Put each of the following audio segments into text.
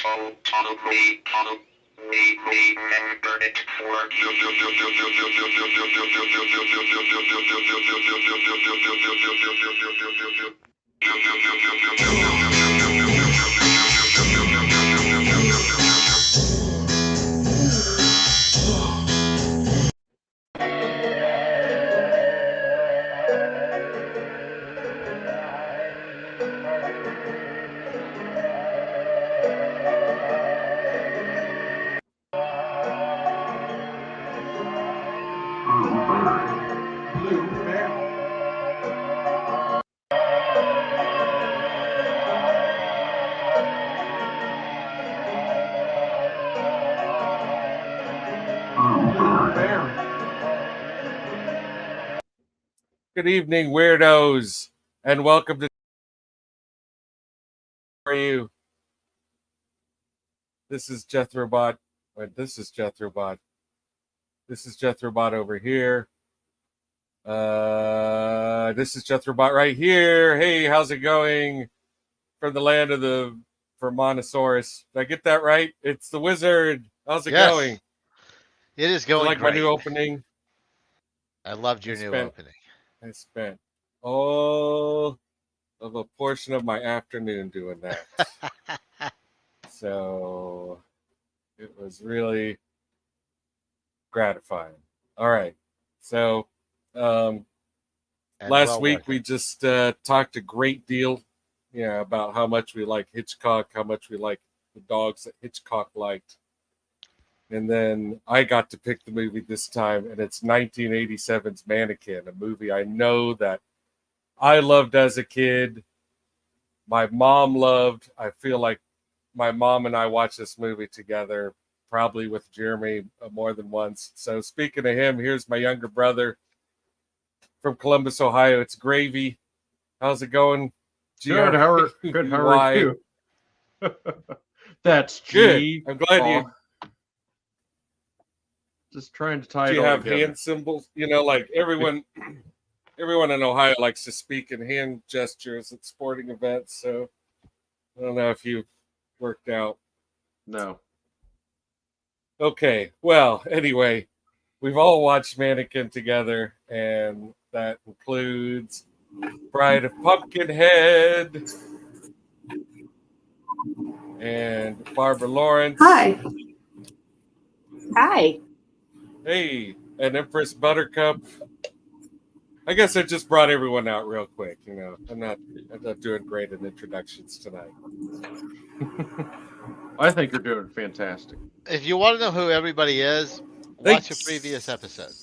remembered it for Good evening, weirdos, and welcome to. How are you? This is Jethro Bot. Wait, this is Jethro Bot. This is Jethro Bot over here. This is Jethro Bot right here. Hey, how's it going? From the land of the Vermontosaurus. Did I get that right? It's the wizard. How's it going? It is going like great. My new opening? I loved your new opening. I spent all of a portion of my afternoon doing that. So it was really gratifying. All right. So last week we just talked a great deal about how much we like Hitchcock, how much we like the dogs that Hitchcock liked. And then I got to pick the movie this time, and it's 1987's Mannequin, a movie I know that I loved as a kid. My mom loved. I feel like my mom and I watched this movie together, probably with Jeremy more than once. So speaking of him, here's my younger brother from Columbus, Ohio. It's Gravy. How's it going? Good. How are you? That's G. Good. I'm glad you. Just trying to tie Do it you all have together. hand symbols? Like everyone in Ohio likes to speak in hand gestures at sporting events. So I don't know if you worked out. No. Okay. Well, anyway, we've all watched Mannequin together, and that includes Bride of Pumpkinhead and Barbara Lawrence. Hi. Hi. Hey, and Empress Buttercup. I guess I just brought everyone out real quick. I'm not doing great in introductions tonight. I think you're doing fantastic. If you want to know who everybody is, watch a previous episode.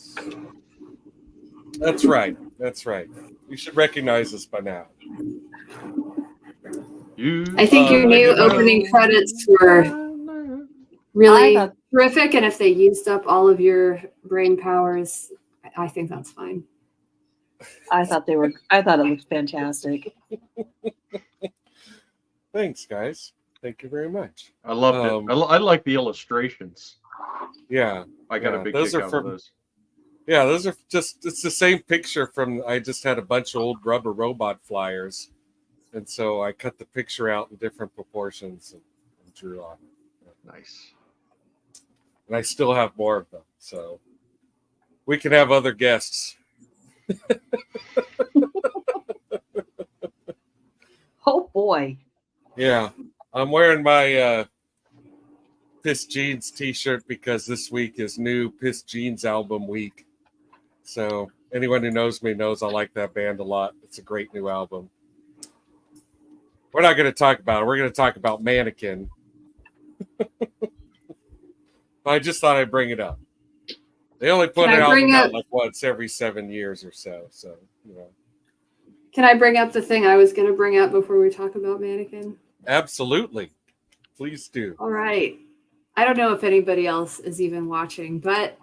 That's right. You should recognize us by now. I think your new opening credits were really terrific, and if they used up all of your brain powers, I think that's fine. I thought it was fantastic. Thanks, guys. Thank you very much. I loved it. I like the illustrations. Yeah. I got a big kick out of those. Yeah, those are it's the same picture from, I just had a bunch of old rubber robot flyers. And so I cut the picture out in different proportions and drew on it. Nice. And I still have more of them. So we can have other guests. Oh, boy. Yeah. I'm wearing my Piss Jeans t-shirt because this week is new Piss Jeans album week. So anyone who knows me knows I like that band a lot. It's a great new album. We're not going to talk about it. We're going to talk about Mannequin. I just thought I'd bring it up. They only put an album out like once every 7 years or so. So, Can I bring up the thing I was going to bring up before we talk about Mannequin? Absolutely. Please do. All right. I don't know if anybody else is even watching, but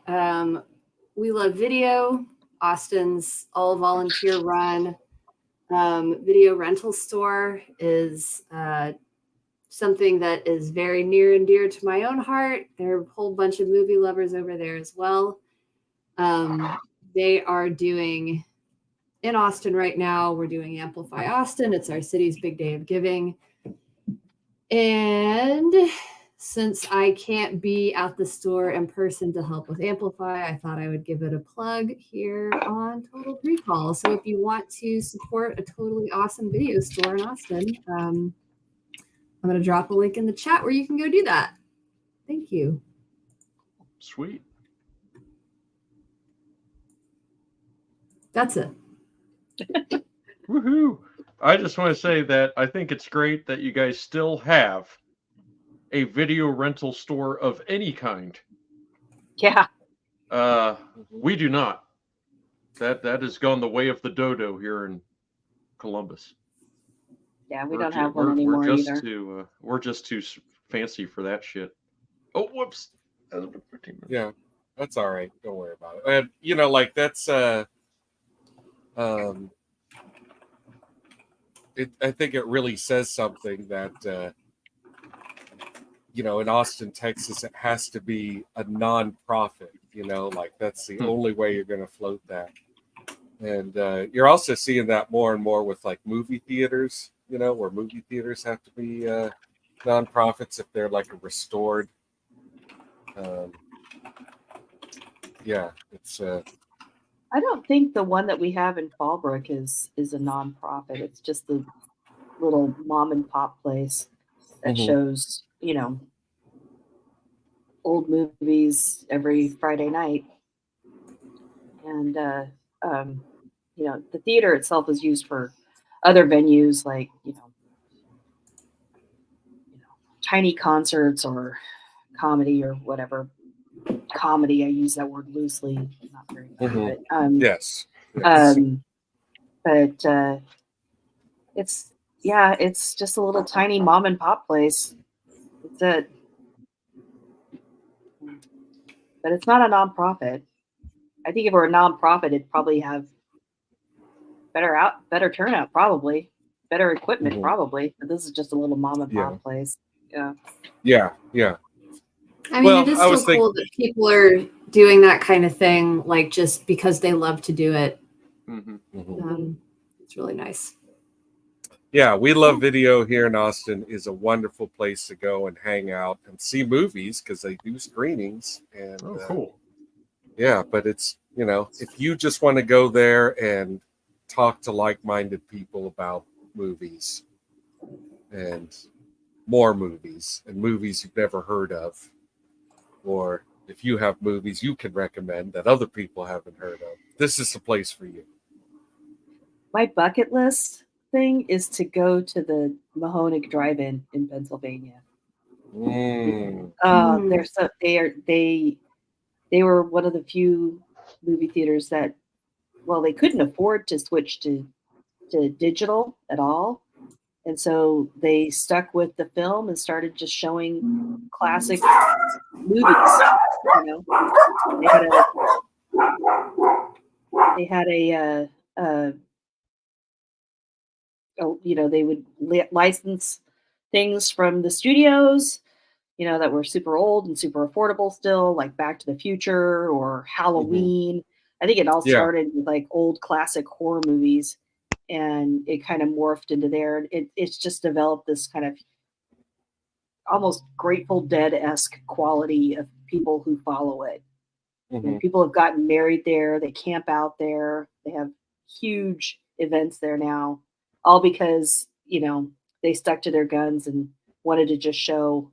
We Love Video, Austin's all-volunteer run video rental store is something that is very near and dear to my own heart. There are a whole bunch of movie lovers over there as well. They are doing, in Austin right now, we're doing Amplify Austin. It's our city's big day of giving. And since I can't be at the store in person to help with Amplify, I thought I would give it a plug here on Total Recall. So if you want to support a totally awesome video store in Austin, I'm going to drop a link in the chat where you can go do that. Thank you. Sweet. That's it. Woohoo! I just want to say that I think it's great that you guys still have a video rental store of any kind. Yeah. We do not. That has gone the way of the dodo here in Columbus. Yeah, we don't have one anymore either. We're just too fancy for that shit. Oh, whoops. Yeah, that's all right. Don't worry about it. And you know, like that's I think it really says something that you know, in Austin, Texas, it has to be a non-profit. You know, like that's the only way you're going to float that. And you're also seeing that more and more with like movie theaters. You know, where movie theaters have to be non-profits if they're like a restored. Yeah, it's. I don't think the one that we have in Fallbrook is a nonprofit. It's just a little mom and pop place that shows, you know, old movies every Friday night. And you know, the theater itself is used for other venues like, you know, tiny concerts or comedy or whatever. Comedy, I use that word loosely, not very much, but Yes. But it's just a little tiny mom and pop place. That's it. But it's not a nonprofit. I think if it were a nonprofit, it'd probably have better turnout, probably better equipment, probably. But this is just a little mom and pop place. Yeah. Yeah. I mean, it is still cool that people are doing that kind of thing, like just because they love to do it. It's really nice. Yeah, we love video here in Austin. Is a wonderful place to go and hang out and see movies because they do screenings. And cool. Yeah, but it's, you know, if you just want to go there and talk to like-minded people about movies and more movies and movies you've never heard of, or if you have movies you can recommend that other people haven't heard of, this is the place for you. My bucket list thing is to go to the Mahonic Drive-In in Pennsylvania. They were one of the few movie theaters that, well, they couldn't afford to switch to digital at all. And so they stuck with the film and started just showing classic movies. You know, they had you know, they would license things from the studios, you know, that were super old and super affordable still, like Back to the Future or Halloween. I think it all started with like old classic horror movies, and it kind of morphed into there. It's just developed this kind of almost Grateful Dead-esque quality of people who follow it. And people have gotten married there. They camp out there. They have huge events there now, all because, you know, they stuck to their guns and wanted to just show,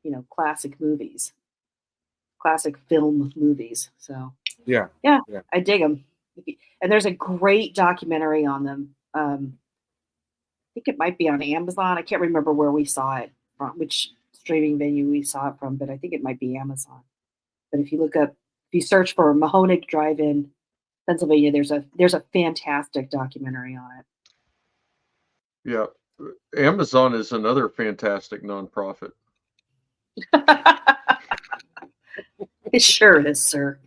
you know, classic film movies. So yeah, I dig them. And there's a great documentary on them. I think it might be on Amazon. I can't remember where we saw it from, which streaming venue we saw it from, but I think it might be Amazon. But if you search for Mahonic Drive-In, Pennsylvania, there's a fantastic documentary on it. Yeah. Amazon is another fantastic nonprofit. It sure is, sir.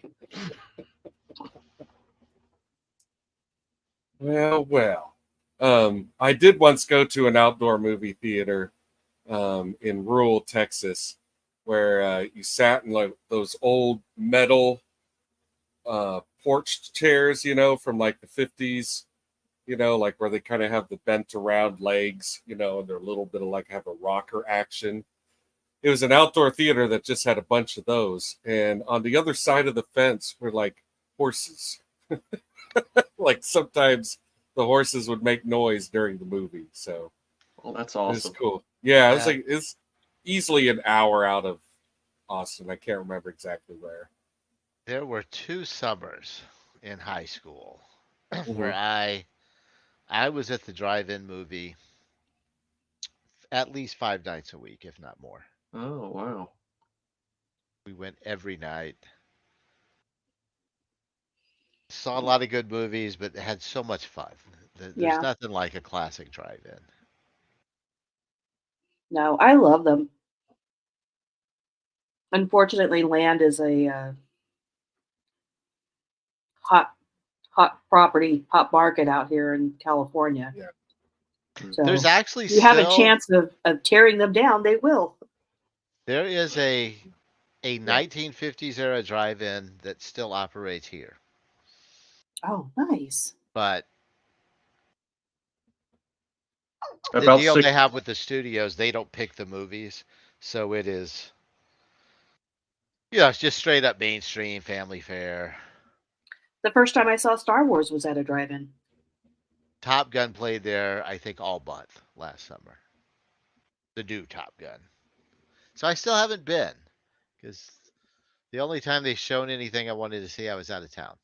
Well. I did once go to an outdoor movie theater in rural Texas where you sat in like those old metal porch chairs, you know, from like the 50s. you know, like where they kind of have the bent around legs, you know, and they're a little bit of like have a rocker action. It was an outdoor theater that just had a bunch of those. And on the other side of the fence were like horses. Like sometimes the horses would make noise during the movie. So Well, that's it was awesome. cool. Yeah, it was Yeah. like it's easily an hour out of Austin. I can't remember exactly where. There were 2 summers in high school where Mhm. I was at the drive-in movie at least 5 nights a week, if not more. Oh, wow. We went every night. Saw a lot of good movies, but had so much fun. There's Yeah. nothing like a classic drive-in. No, I love them. Unfortunately, land is a hot hot market out here in California. Yeah. So There's actually if you have a still chance of tearing them down, they will. there is a 1950s era drive-in that still operates here. Oh, nice. But the About deal six. they have with the studios, they don't pick the movies. So it is, it's just straight up mainstream family fare. The first time I saw Star Wars was at a drive-in. Top Gun played there, I think, all month last summer. The new Top Gun. So I still haven't been because the only time they've shown anything I wanted to see, I was out of town.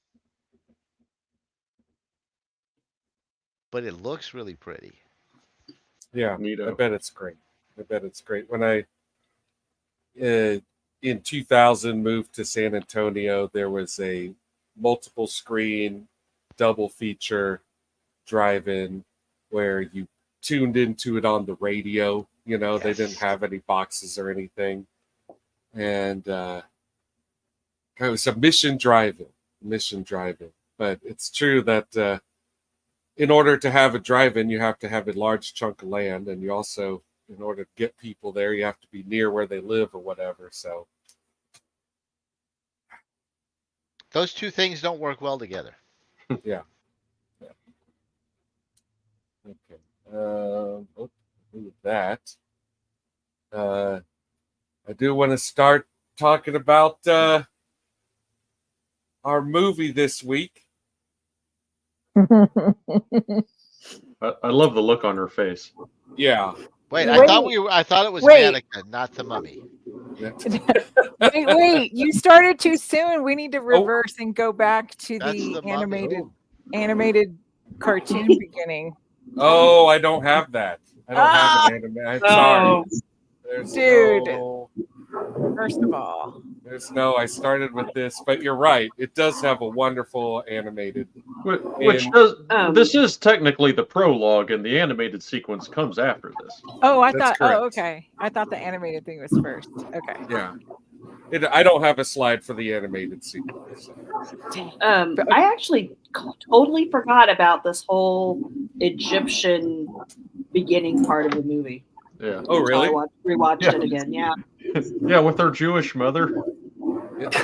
But it looks really pretty. Yeah, I Neato. bet it's great. I bet it's great. When I in 2000 moved to San Antonio, there was a multiple screen double feature drive-in where you tuned into it on the radio. You know, they didn't Yes. have any boxes or anything, and it was a Mission Drive-In. But it's true that in order to have a drive-in, you have to have a large chunk of land, and you also, in order to get people there, you have to be near where they live or whatever. So Those two things don't work well together. yeah. Okay. With that, I do want to start talking about our movie this week. I love the look on her face. Yeah. Wait, Yeah. I thought it was Wait. Mannequin, not the Mummy. Wait, you started too soon. We need to reverse and go back to That's the the Mummy. animated cartoon beginning. Oh, I don't have that. I don't have an anime. I'm sorry. There's Dude. no, First of all, I started with this, but you're right. It does have a wonderful animated. Which And- does this is technically the prologue, and the animated sequence comes after this. oh, I That's thought, correct. oh, okay. I thought the animated thing was first. Okay. Yeah. I don't have a slide for the animated sequence. I actually totally forgot about this whole Egyptian beginning part of the movie. Oh, Yeah. So I really? rewatched Yeah. it again. Yeah. Yeah, with her Jewish mother.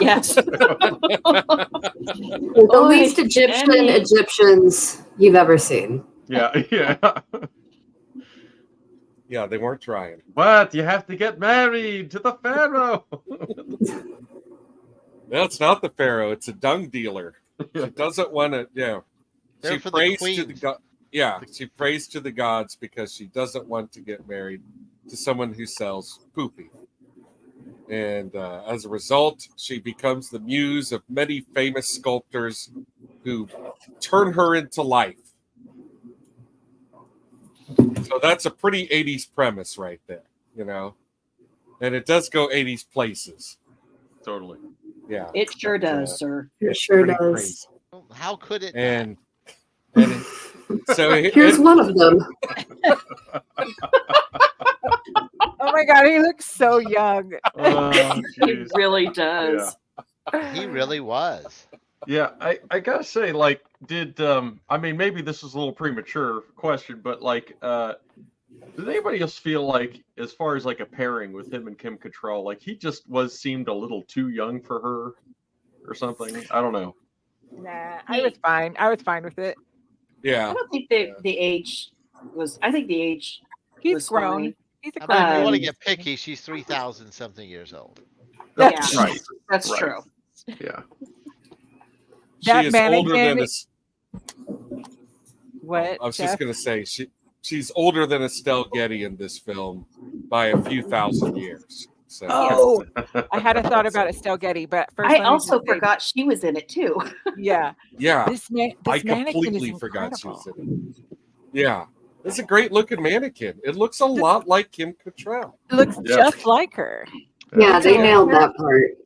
Yes. The least Egyptians you've ever seen. Yeah, yeah. Yeah, they weren't trying. What? You have to get married to the pharaoh. No, it's not the pharaoh. It's a dung dealer. She doesn't want to. Yeah, They're she for the prays to the queens. god. Yeah, she prays to the gods because she doesn't want to get married to someone who sells poopy. And as a result, she becomes the muse of many famous sculptors who turn her into life. So that's a pretty 80s premise right there, you know? And it does go 80s places. Totally. Yeah. It sure But, does, sir. It sure pretty does. crazy. How could it? And so Here's one of them. Oh my God, he looks so young. Oh, It jeez. really does. He really was. Yeah, I gotta say, like, did I mean, maybe this is a little premature question, but like, did anybody else feel like, as far as like a pairing with him and Kim Cattrall, like he just seemed a little too young for her, or something? I don't know. Nah, I was fine. I was fine with it. Yeah. I don't think the age was. I think the age He's was grown. fine. He's a I grown mean, if you man. want to get picky, she's 3,000 something years old. That's Yeah. right. That's Right. true. Yeah. She That is older than mannequin- a What? I was Jeff? just going to say she's older than Estelle Getty in this film by a few thousand years. So Oh, I had a thought about Estelle Getty, but first I let me also just say, forgot she was in it too. yeah, yeah, this I mannequin is completely forgot she incredible. was in it. Yeah, it's a great looking mannequin. It looks a lot like Kim Cattrall. It looks Yeah. just like her. Yeah, they Yeah. nailed that part.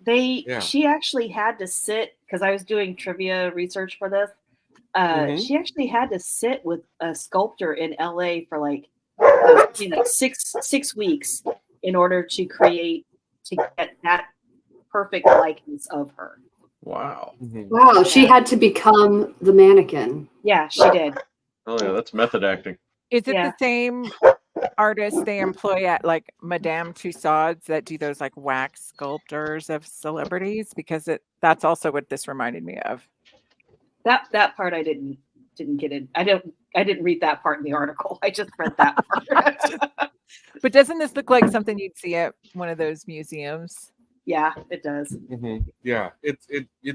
Yeah. She actually had to sit because I was doing trivia research for this. Mhm. She actually had to sit with a sculptor in LA for like 6 weeks in order to get that perfect likeness of her. Wow. Mhm. Wow, she had to become the mannequin. Yeah, she did. Oh yeah, that's method acting. Is it Yeah. the same artist they employ at like Madame Tussauds that do those like wax sculptors of celebrities? Because that's also what this reminded me of. That part I didn't get in. I didn't read that part in the article. I just read that part. But doesn't this look like something you'd see at one of those museums? Yeah, it does. Mhm. Yeah, it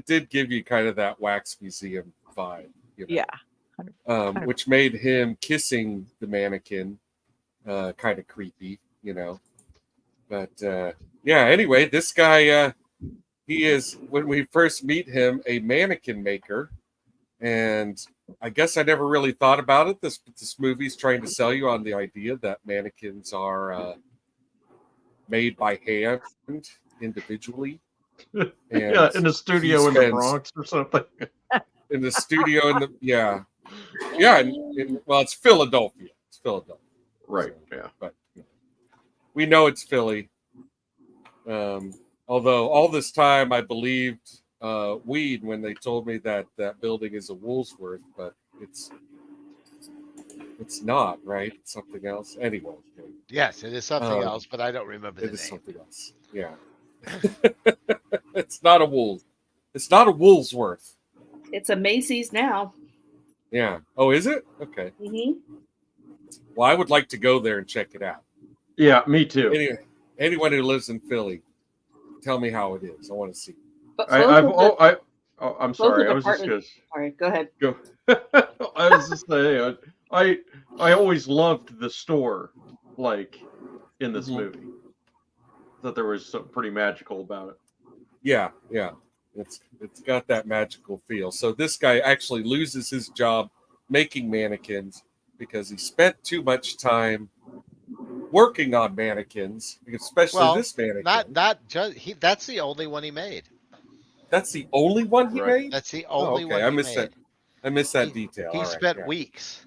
did give you kind of that wax museum vibe. You know? Yeah. Which made him kissing the mannequin kind of creepy, you know. But yeah, anyway, this guy, he is, when we first meet him, a mannequin maker. And I guess I never really thought about it. This movie's trying to sell you on the idea that mannequins are made by hand individually. And Yeah, in the studio in the spends- Bronx or something. in the studio in the yeah. Well, it's Philadelphia. It's Philadelphia. Right. Yeah. But we know it's Philly. Although all this time I believed weed when they told me that building is a Woolsworth, but it's not, right? It's something else. Anyway. Yes, it is something Um, else, but I don't remember the It is name. something else. Yeah. It's not a Wool. It's not a Woolsworth. It's a Macy's now. Yeah. Oh, is it? Okay. Mm-hmm. Well, I would like to go there and check it out. Yeah, me too. Anyway, anyone who lives in Philly, tell me how it is. I want to see. But I'm sorry. I was just department- All right, go ahead. go. I was just saying. I always loved the store, like in this Mhm. movie. Thought there was something pretty magical about it. Yeah. It's got that magical feel. So this guy actually loses his job making mannequins because he spent too much time working on mannequins, especially this mannequin. That's the only one he made. That's the only one he Right. made? That's the only one I he missed made. that. I missed that detail. He All right, spent yeah. weeks.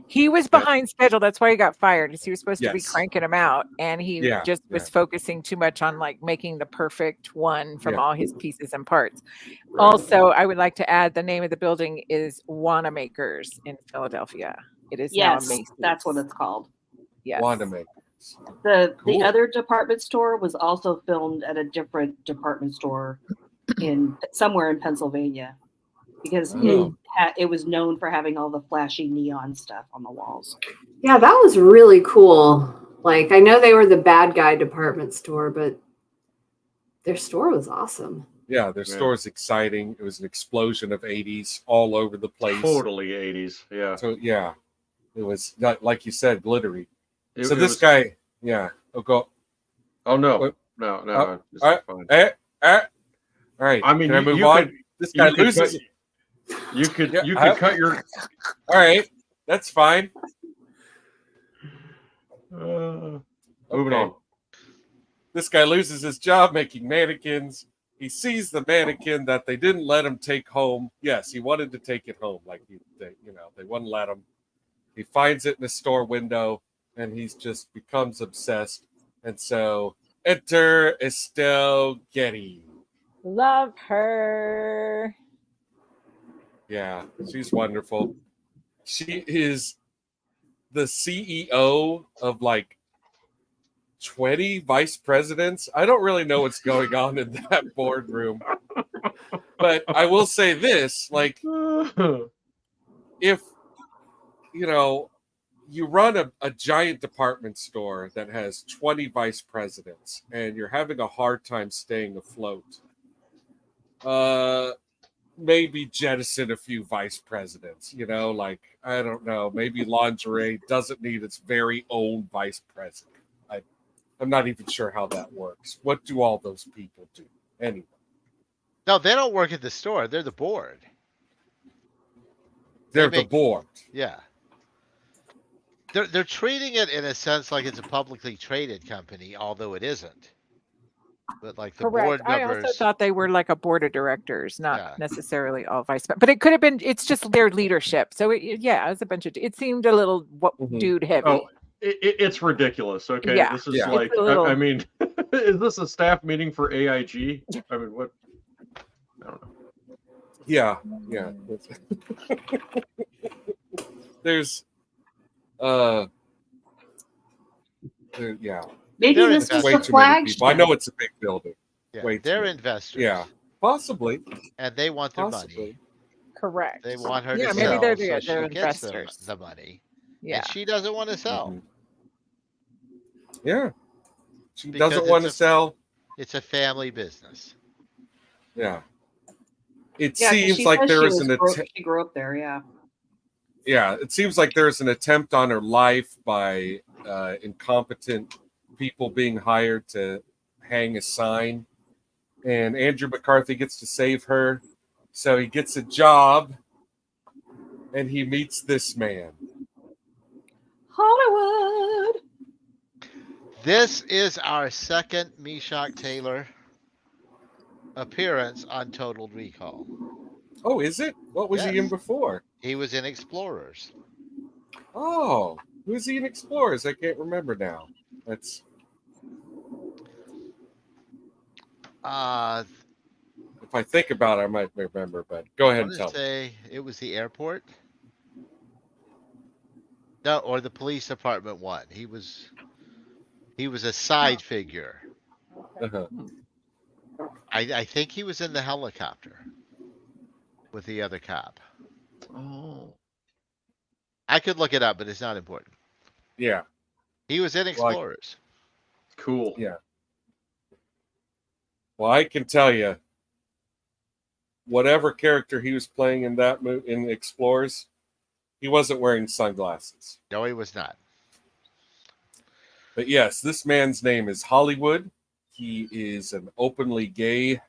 He was behind schedule. That's why he got fired. Because he was supposed to be Yes. cranking them out, and he Yeah, just was focusing too much on like making the perfect one from Yeah. all his pieces and parts. Right. Also, I would like to add the name of the building is Wanamaker's in Philadelphia. It is now a Yes, Macy's. that's what it's called. Yes. Wandamakers. The Cool. other department store was also filmed at a different department store in somewhere in Pennsylvania because Oh. it was known for having all the flashy neon stuff on the walls. Yeah, that was really cool. Like, I know they were the bad guy department store, but their store was awesome. Yeah, their store's exciting. It was an explosion of 80s all over the place. Totally 80s. Yeah. So yeah, it was not, like you said, glittery. It- So it this was- guy, yeah. Oh, go. Oh no. What? No. It's all right. fine. All right. I mean, can I you- move you on? could- This guy You could loses. You could Yeah, you could cut your. All right, that's fine. Moving Okay. on. This guy loses his job making mannequins. He sees the mannequin that they didn't let him take home. Yes, he wanted to take it home, like they wouldn't let him. He finds it in a store window, and he's just becomes obsessed. And so, enter Estelle Getty. Love her. Yeah, she's wonderful. She is the CEO of like 20 vice presidents. I don't really know what's going on in that boardroom. But I will say this, like if you run a giant department store that has 20 vice presidents and you're having a hard time staying afloat, maybe jettison a few vice presidents, like, I don't know, maybe lingerie doesn't need its very own vice president. I'm not even sure how that works. What do all those people do anyway? No, they don't work at the store. They're the board. They're the board. Yeah. They're treating it in a sense like it's a publicly traded company, although it isn't. But like the board I members, also thought they were like a board of directors, not Yeah. necessarily all vice. But it could have been. It's just their leadership. So it was a bunch of. It seemed a little dude heavy. Oh, it's ridiculous. Okay, Yeah. this is Yeah. like, It's a little- I mean, is this a staff meeting for AIG? I mean, what? I don't know. Yeah. There's yeah. Maybe They're this investors. was Way the too many flagship. people. I know it's a big building. yeah, Way too they're many. investors. Yeah. Possibly. And they want their Possibly. money. Correct. They want her Yeah, to maybe sell they're so they're she gets investors. the money. Yeah. And she doesn't want to sell. Mhm. Yeah. She Because doesn't want to it's sell. It's a family business. Yeah. It Yeah, 'cause seems she like says there she is was an grew- attempt. She grew up there, yeah. Yeah, it seems like there's an attempt on her life by incompetent people being hired to hang a sign, and Andrew McCarthy gets to save her. So he gets a job, and he meets this man. Hollywood. This is our second Meshack Taylor appearance on Total Recall. Oh, is it? What was he in Yes. before? He was in Explorers. Oh, who's he in Explorers? I can't remember now. That's I if I think about it, I might remember. But go ahead and want tell to me. say it was the airport. No, or the police department one. He was a side figure. Uh-huh. I think he was in the helicopter with the other cop. Oh, I could look it up, but it's not important. Yeah. He was in Explorers. cool. Yeah. Well, I can tell you, whatever character he was playing in that in Explorers, he wasn't wearing sunglasses. No, he was not. But yes, this man's name is Hollywood. He is an openly gay,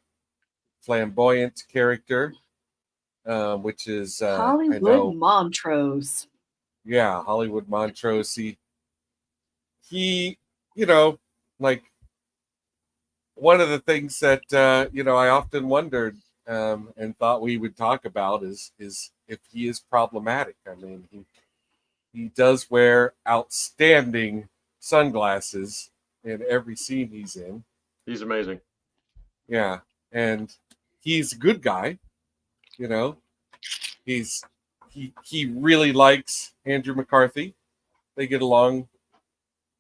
flamboyant character, which is I Hollywood know, Montrose. yeah, Hollywood Montrose. He, like one of the things that I often wondered and thought we would talk about is if he is problematic. I mean, he does wear outstanding sunglasses in every scene he's in. He's amazing. Yeah, and he's a good guy. He really likes Andrew McCarthy. They get along,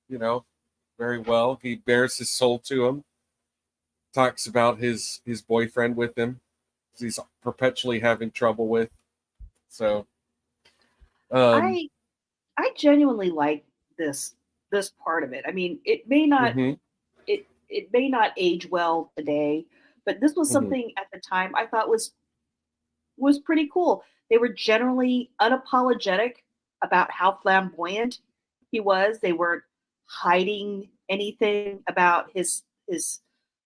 very well. He bears his soul to him. Talks about his boyfriend with him. He's perpetually having trouble with. So, I genuinely like this part of it. I mean, it may not mhm, it may not age well today, but this was Mhm. something at the time I thought was pretty cool. They were generally unapologetic about how flamboyant he was. They weren't hiding anything about his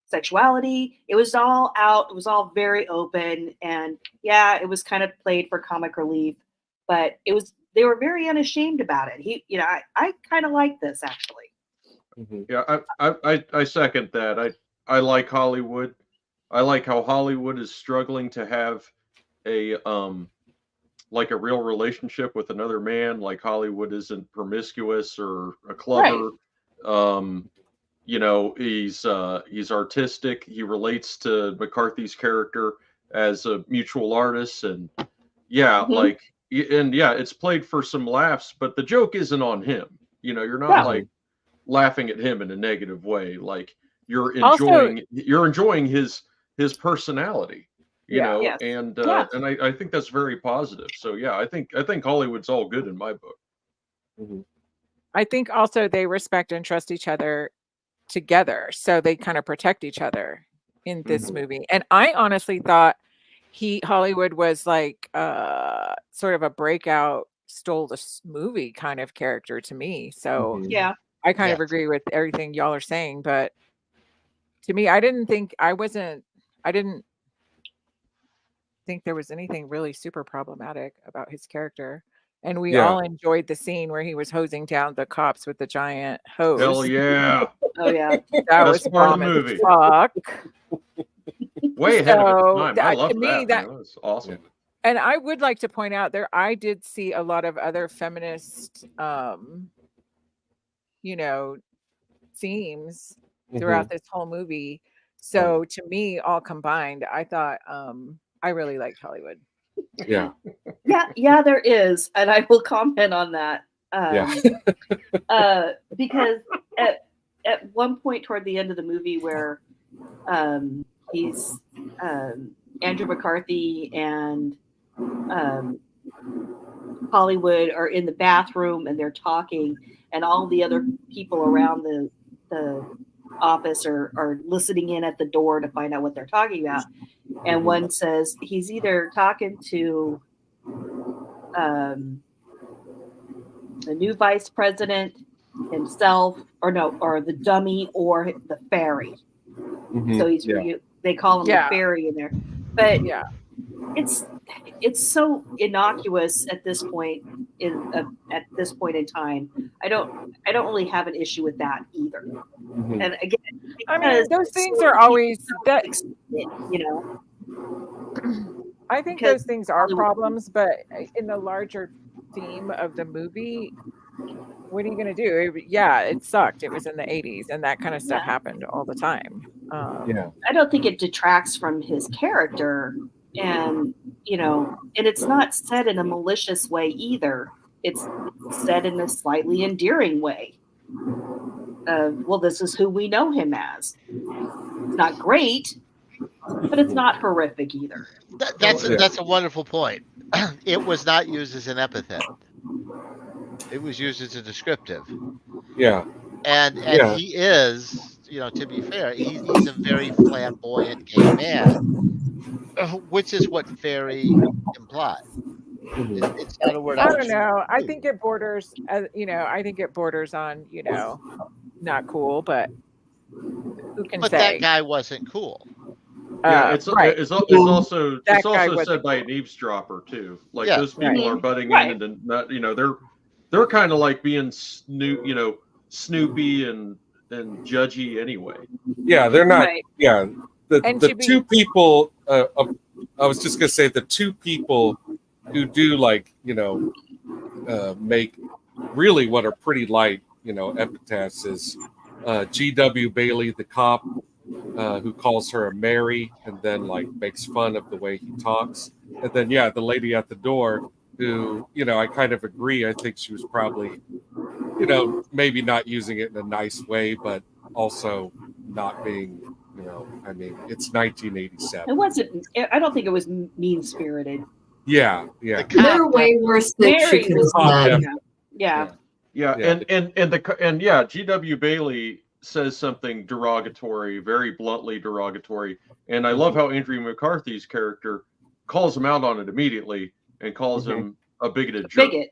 sexuality. It was all out. It was all very open, and yeah, it was kind of played for comic relief, but they were very unashamed about it. I kind of like this actually. mhm. Yeah, I second that. I like Hollywood. I like how Hollywood is struggling to have a like a real relationship with another man. Like Hollywood isn't promiscuous or a clubber. He's artistic. He relates to McCarthy's character as a mutual artist, and yeah, Mhm. it's played for some laughs, but the joke isn't on him. You're not Yeah. like laughing at him in a negative way. Like you're Also- enjoying his personality. you know, Yes. and Yeah. and I think that's very positive. So yeah, I think Hollywood's all good in my book. I think also they respect and trust each other together, so they kind of protect each other in this movie. And I honestly thought Hollywood was like sort of a breakout, stole the movie kind of character to me. So Yeah. I kind of Yes. agree with everything y'all are saying, but to me, I didn't think there was anything really super problematic about his character. And we Yeah. all enjoyed the scene where he was hosing down the cops with the giant hose. Hell yeah, Oh yeah. That Best was part of bomb the as movie. fuck. way ahead of its So time. I that, love to me, that. Man. That's awesome. and I would like to point out I did see a lot of other feminist, you know, themes throughout this whole movie. So to me, all combined, I thought I really liked Hollywood. Yeah. Yeah, there is, and I will comment on that. Because at one point toward the end of the movie where he's Andrew McCarthy and Hollywood are in the bathroom and they're talking, and all the other people around the office are listening in at the door to find out what they're talking about. And one says he's either talking to the new vice president himself, or the dummy, or the fairy. So they call him the fairy in there. But it's so innocuous at this point in time. I don't really have an issue with that either. And again, I mean, those things are always that, you know. I think those things are problems, but in the larger theme of the movie, what are you going to do? It sucked. It was in the 80s, and that kind of stuff happened all the time. I don't think it detracts from his character, and and it's not said in a malicious way either. It's said in a slightly endearing way. Well, this is who we know him as. It's not great, but it's not horrific either. That's a wonderful point. It was not used as an epithet. It was used as a descriptive. Yeah. And he is, to be fair, he's a very flamboyant gay man, which is what fairy implies. It's not a word. I don't know. I think it borders, I think it borders on, not cool, but who can say? But that guy wasn't cool. It's also said by an eavesdropper too. Like those people are butting in, and not, they're kind of like being snoopy and judgy anyway. Yeah, they're not. Right. Yeah, the two people. I was just gonna say the two people who do make really what are pretty light epitaphs is G.W. Bailey, the cop, who calls her a Mary and then makes fun of the way he talks, and then the lady at the door who I kind of agree. I think she was probably maybe not using it in a nice way, but also not being I mean, it's 1987. It wasn't. I don't think it was mean spirited. Yeah. They're way worse than she could have done. Yeah. And G.W. Bailey says something derogatory, very bluntly derogatory, and I love how Andrew McCarthy's character calls him out on it immediately and calls him a bigoted jerk. Bigot,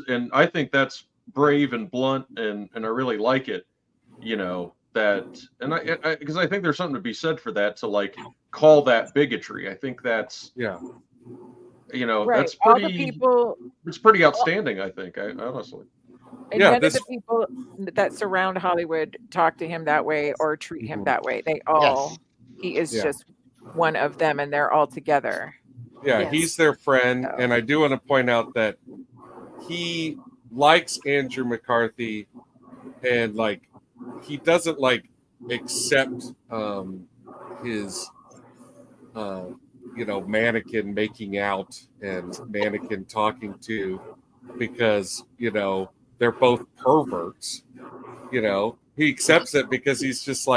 and I think that's brave and blunt, and I really like it. Because I think there's something to be said for that, to call that bigotry. I think that's right. That's pretty. All the people, it's pretty outstanding. I think, honestly. And none of the people that surround Hollywood talk to him that way or treat him that way. They all, he is just one of them, and they're all together. Yeah, he's their friend. And I do want to point out that he likes Andrew McCarthy, and he doesn't accept his Mannequin making out and Mannequin talking to, because they're both perverts. He accepts it because he's just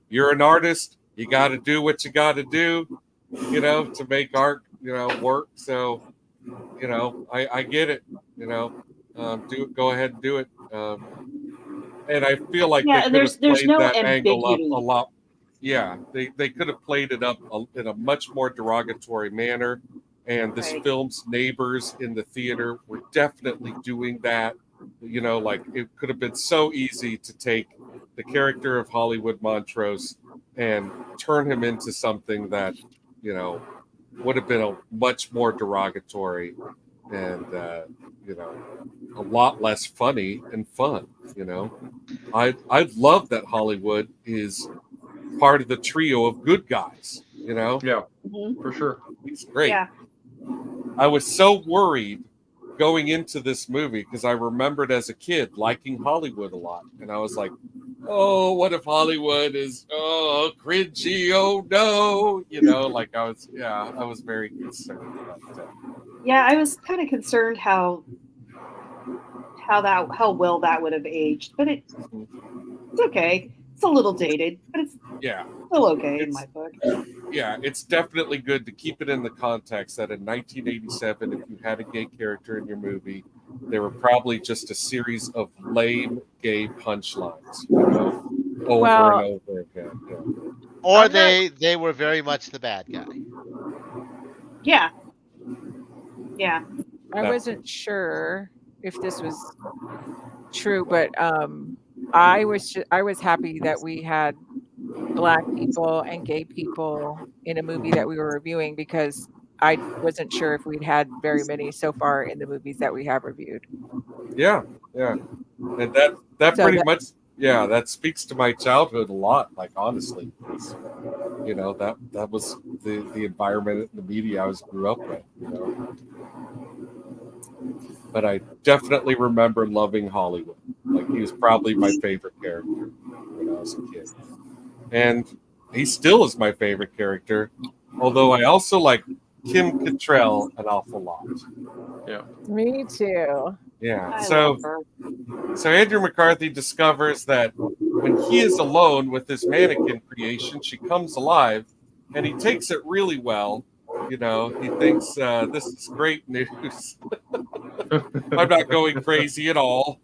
you're an artist, you got to do what you got to do, to make art, work. So, I get it. Go ahead and do it. And I feel like Yeah, they and could have there's played no that angle up ambiguity. a lot. Yeah, they could have played it up in a much more derogatory manner. And this Right. film's neighbors in the theater were definitely doing that. Like it could have been so easy to take the character of Hollywood Montrose and turn him into something that, would have been a much more derogatory and, a lot less funny and fun. I love that Hollywood is part of the trio of good guys. Yeah, Mhm. for sure. He's great. Yeah. I was so worried going into this movie because I remembered as a kid liking Hollywood a lot, and I was like, "Oh, what if Hollywood is cringy? Oh no!" Like I was very concerned about that. Yeah, I was kind of concerned how well that would have aged, but it's okay. It's a little dated, but it's Yeah, still okay in my book. yeah, it's definitely good to keep it in the context that in 1987, if you had a gay character in your movie, they were probably just a series of lame gay punchlines, over Well, and over again. Yeah. Or I'm not- they were very much the bad guy. Yeah. Yeah. I That- wasn't sure if this was true, but I was happy that we had Black people and gay people in a movie that we were reviewing because I wasn't sure if we'd had very many so far in the movies that we have reviewed. Yeah, and that So pretty that- much, that speaks to my childhood a lot. Like honestly, 'cause, that was the environment and the media I grew up with. But I definitely remember loving Hollywood. Like he was probably my favorite character when I was a kid, and he still is my favorite character. Although I also like Kim Cattrall an awful lot. Me too. Yeah, I so. love her. So Andrew McCarthy discovers that when he is alone with his mannequin creation, she comes alive, and he takes it really well. He thinks this is great news. I'm not going crazy at all.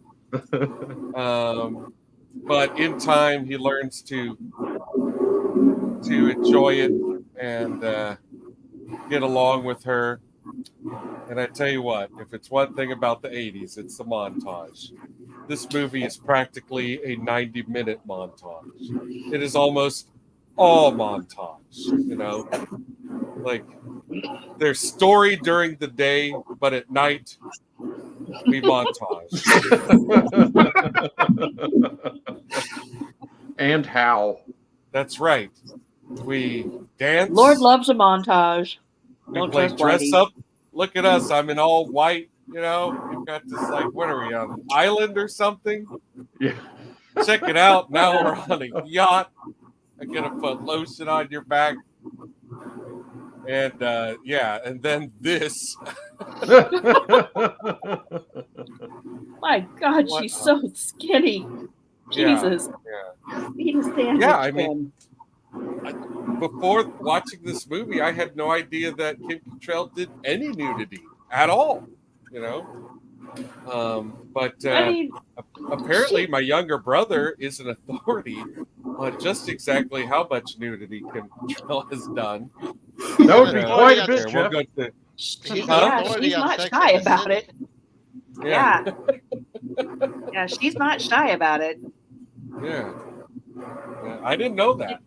But in time, he learns to enjoy it and get along with her. And I tell you what, if it's one thing about the 80s, it's the montage. This movie is practically a 90-minute montage. It is almost all montage, Like, there's story during the day, but at night, we montage. And how? That's right. We dance. Lord loves a montage. We Don't play trust dress Whitey. up. Look at us. I'm in all white. We've got this, what are we on? An island or something? Yeah. Check it out. Now we're on a yacht. I'm going to put lotion on your back. And and then this. My God, What? she's so skinny. Jesus. Yeah. Need a sandwich. Yeah, I mean, before watching this movie, I had no idea that Kim Cattrall did any nudity at all. But I mean, apparently, my younger brother is an authority on just exactly how much nudity Kim Cattrall has done. That would be quite a bit, There, we'll Jeff. go to, He's yeah, authority she's on not Sex shy and the about City. it. Yeah. Yeah, she's not shy about it. Yeah. I didn't know that.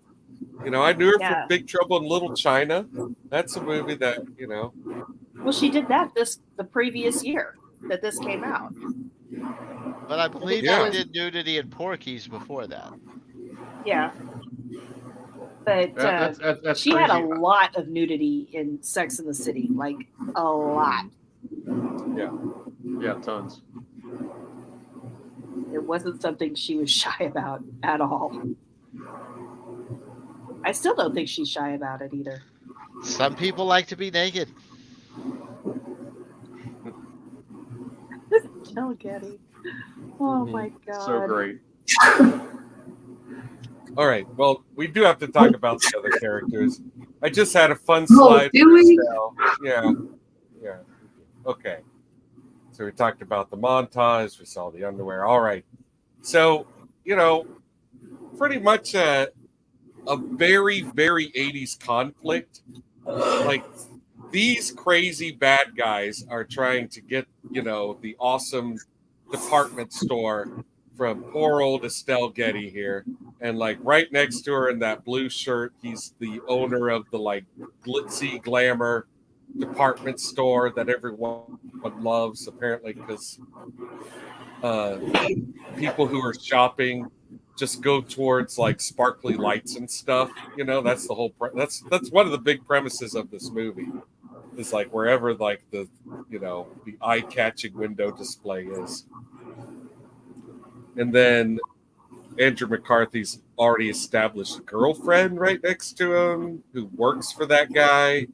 I knew her Yeah. from Big Trouble in Little China. That's a movie that, Well, she did that the previous year that this came out. But I believe Yeah. she did nudity in Porky's before that. Yeah. But That's she had a crazy. lot of nudity in Sex and the City, like a lot. Yeah, tons. It wasn't something she was shy about at all. I still don't think she's shy about it either. Some people like to be naked. Estelle Getty. Oh my God. So great. All right. Well, we do have to talk about the other characters. I just had a fun Oh, slide. do for we? Estelle. Yeah. Okay. So we talked about the montage. We saw the underwear. All right. So, pretty much a very, very 80s conflict. Like, these crazy bad guys are trying to get, the awesome department store from poor old Estelle Getty here. And like right next to her in that blue shirt, he's the owner of the like glitzy glamour department store that everyone loves, apparently, because people who are shopping just go towards like sparkly lights and stuff. That's the whole. That's one of the big premises of this movie. Is like wherever like the eye-catching window display is. And then Andrew McCarthy's already established a girlfriend right next to him who works for that guy.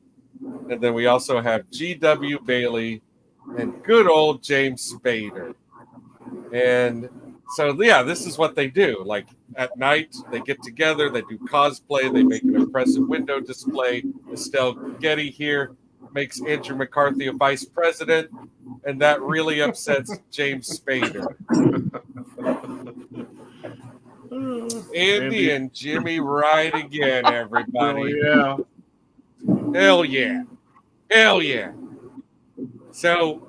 And then we also have G.W. Bailey and good old James Spader. And so, yeah, this is what they do. Like at night, they get together, they do cosplay, they make an impressive window display. Estelle Getty here makes Andrew McCarthy a vice president, and that really upsets James Spader. Andy and Jimmy ride again, everybody. Oh, Hell yeah. Hell yeah. So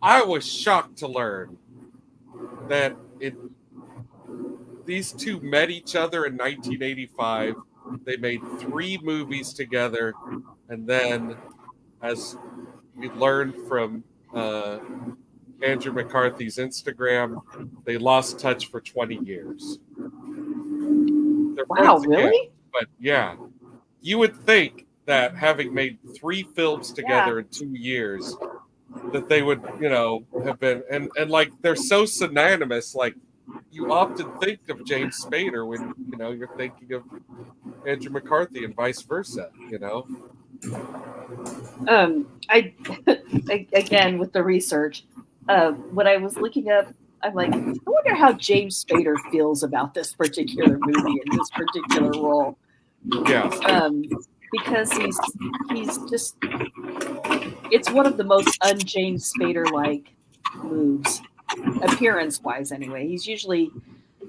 I was shocked to learn that these two met each other in 1985. They made 3 movies together, and then, as we learned from Andrew McCarthy's Instagram, they lost touch for 20 years. They're Wow, friends again, really? but yeah, you would think that having made 3 films together in 2 years, that they would, have been, and like they're so synonymous. Like you often think of James Spader when you're thinking of Andrew McCarthy and vice versa. I again with the research, when I was looking up, I'm like, I wonder how James Spader feels about this particular movie and this particular role. Yeah. Because he's just, it's one of the most un-James Spader-like moves, appearance-wise anyway. He's usually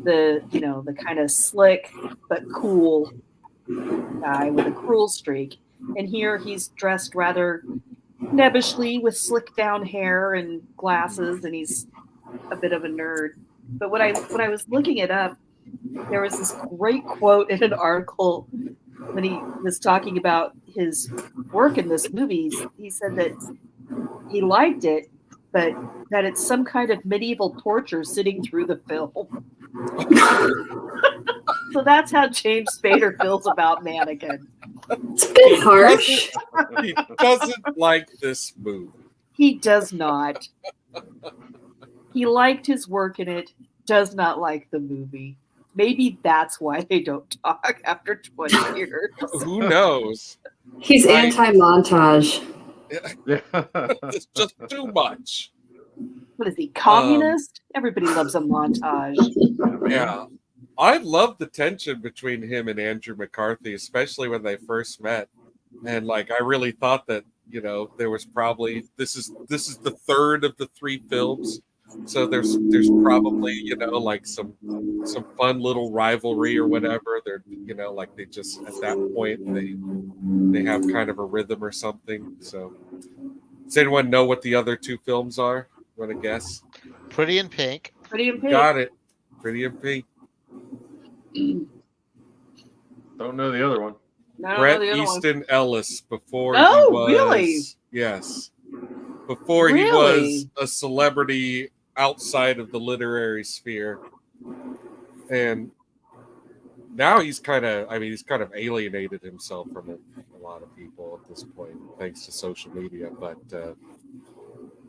the kind of slick but cool guy with a cruel streak. And here he's dressed rather nebbishly with slick down hair and glasses, and he's a bit of a nerd. But when I was looking it up, there was this great quote in an article when he was talking about his work in this movie. He said that he liked it, but that it's some kind of medieval torture sitting through the film. So that's how James Spader feels about Mannequin. It's a bit harsh. He doesn't like this movie. He does not. He liked his work in it, does not like the movie. Maybe that's why they don't talk after 20 years. Who knows? He's anti-montage. It's just too much. What is he, communist? Everybody loves a montage. Yeah. I love the tension between him and Andrew McCarthy, especially when they first met. And like I really thought that, there was probably this is the third of the 3 films. So there's probably, like some fun little rivalry or whatever. They're like they just at that point they have kind of a rhythm or something. So does anyone know what the other 2 films are? Want to guess? Pretty in Pink. Pretty in Pink. Got it. Pretty in Pink. Don't know the other one. No, Bret the other Easton Ellis before Oh, he was really? Yes. Before he was a celebrity outside of the literary sphere. And now he's kind of alienated himself from a lot of people at this point, thanks to social media. But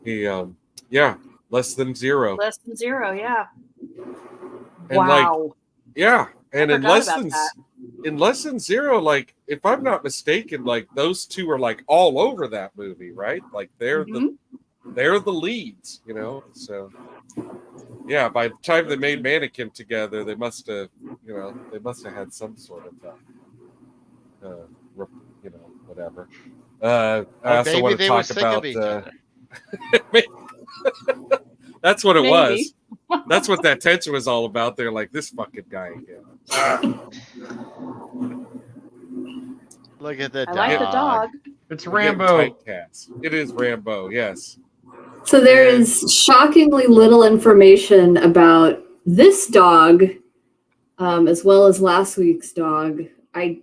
he Less Than Zero. Less Than Zero, yeah. And wow. And I in Less Than Zero, like if I'm not mistaken, like those 2 are like all over that movie, right? Like they're the leads, So yeah, by the time they made Mannequin together, they must have had some sort of whatever. I Or also maybe want to they were talk sick about. of each other. That's what it Maybe. was. That's what that tension was all about. They're like, this fucking guy again. Look at the I dog. like the dog. It's We're getting Rambo. tight cats. It is Rambo, yes. So there is shockingly little information about this dog, as well as last week's dog. I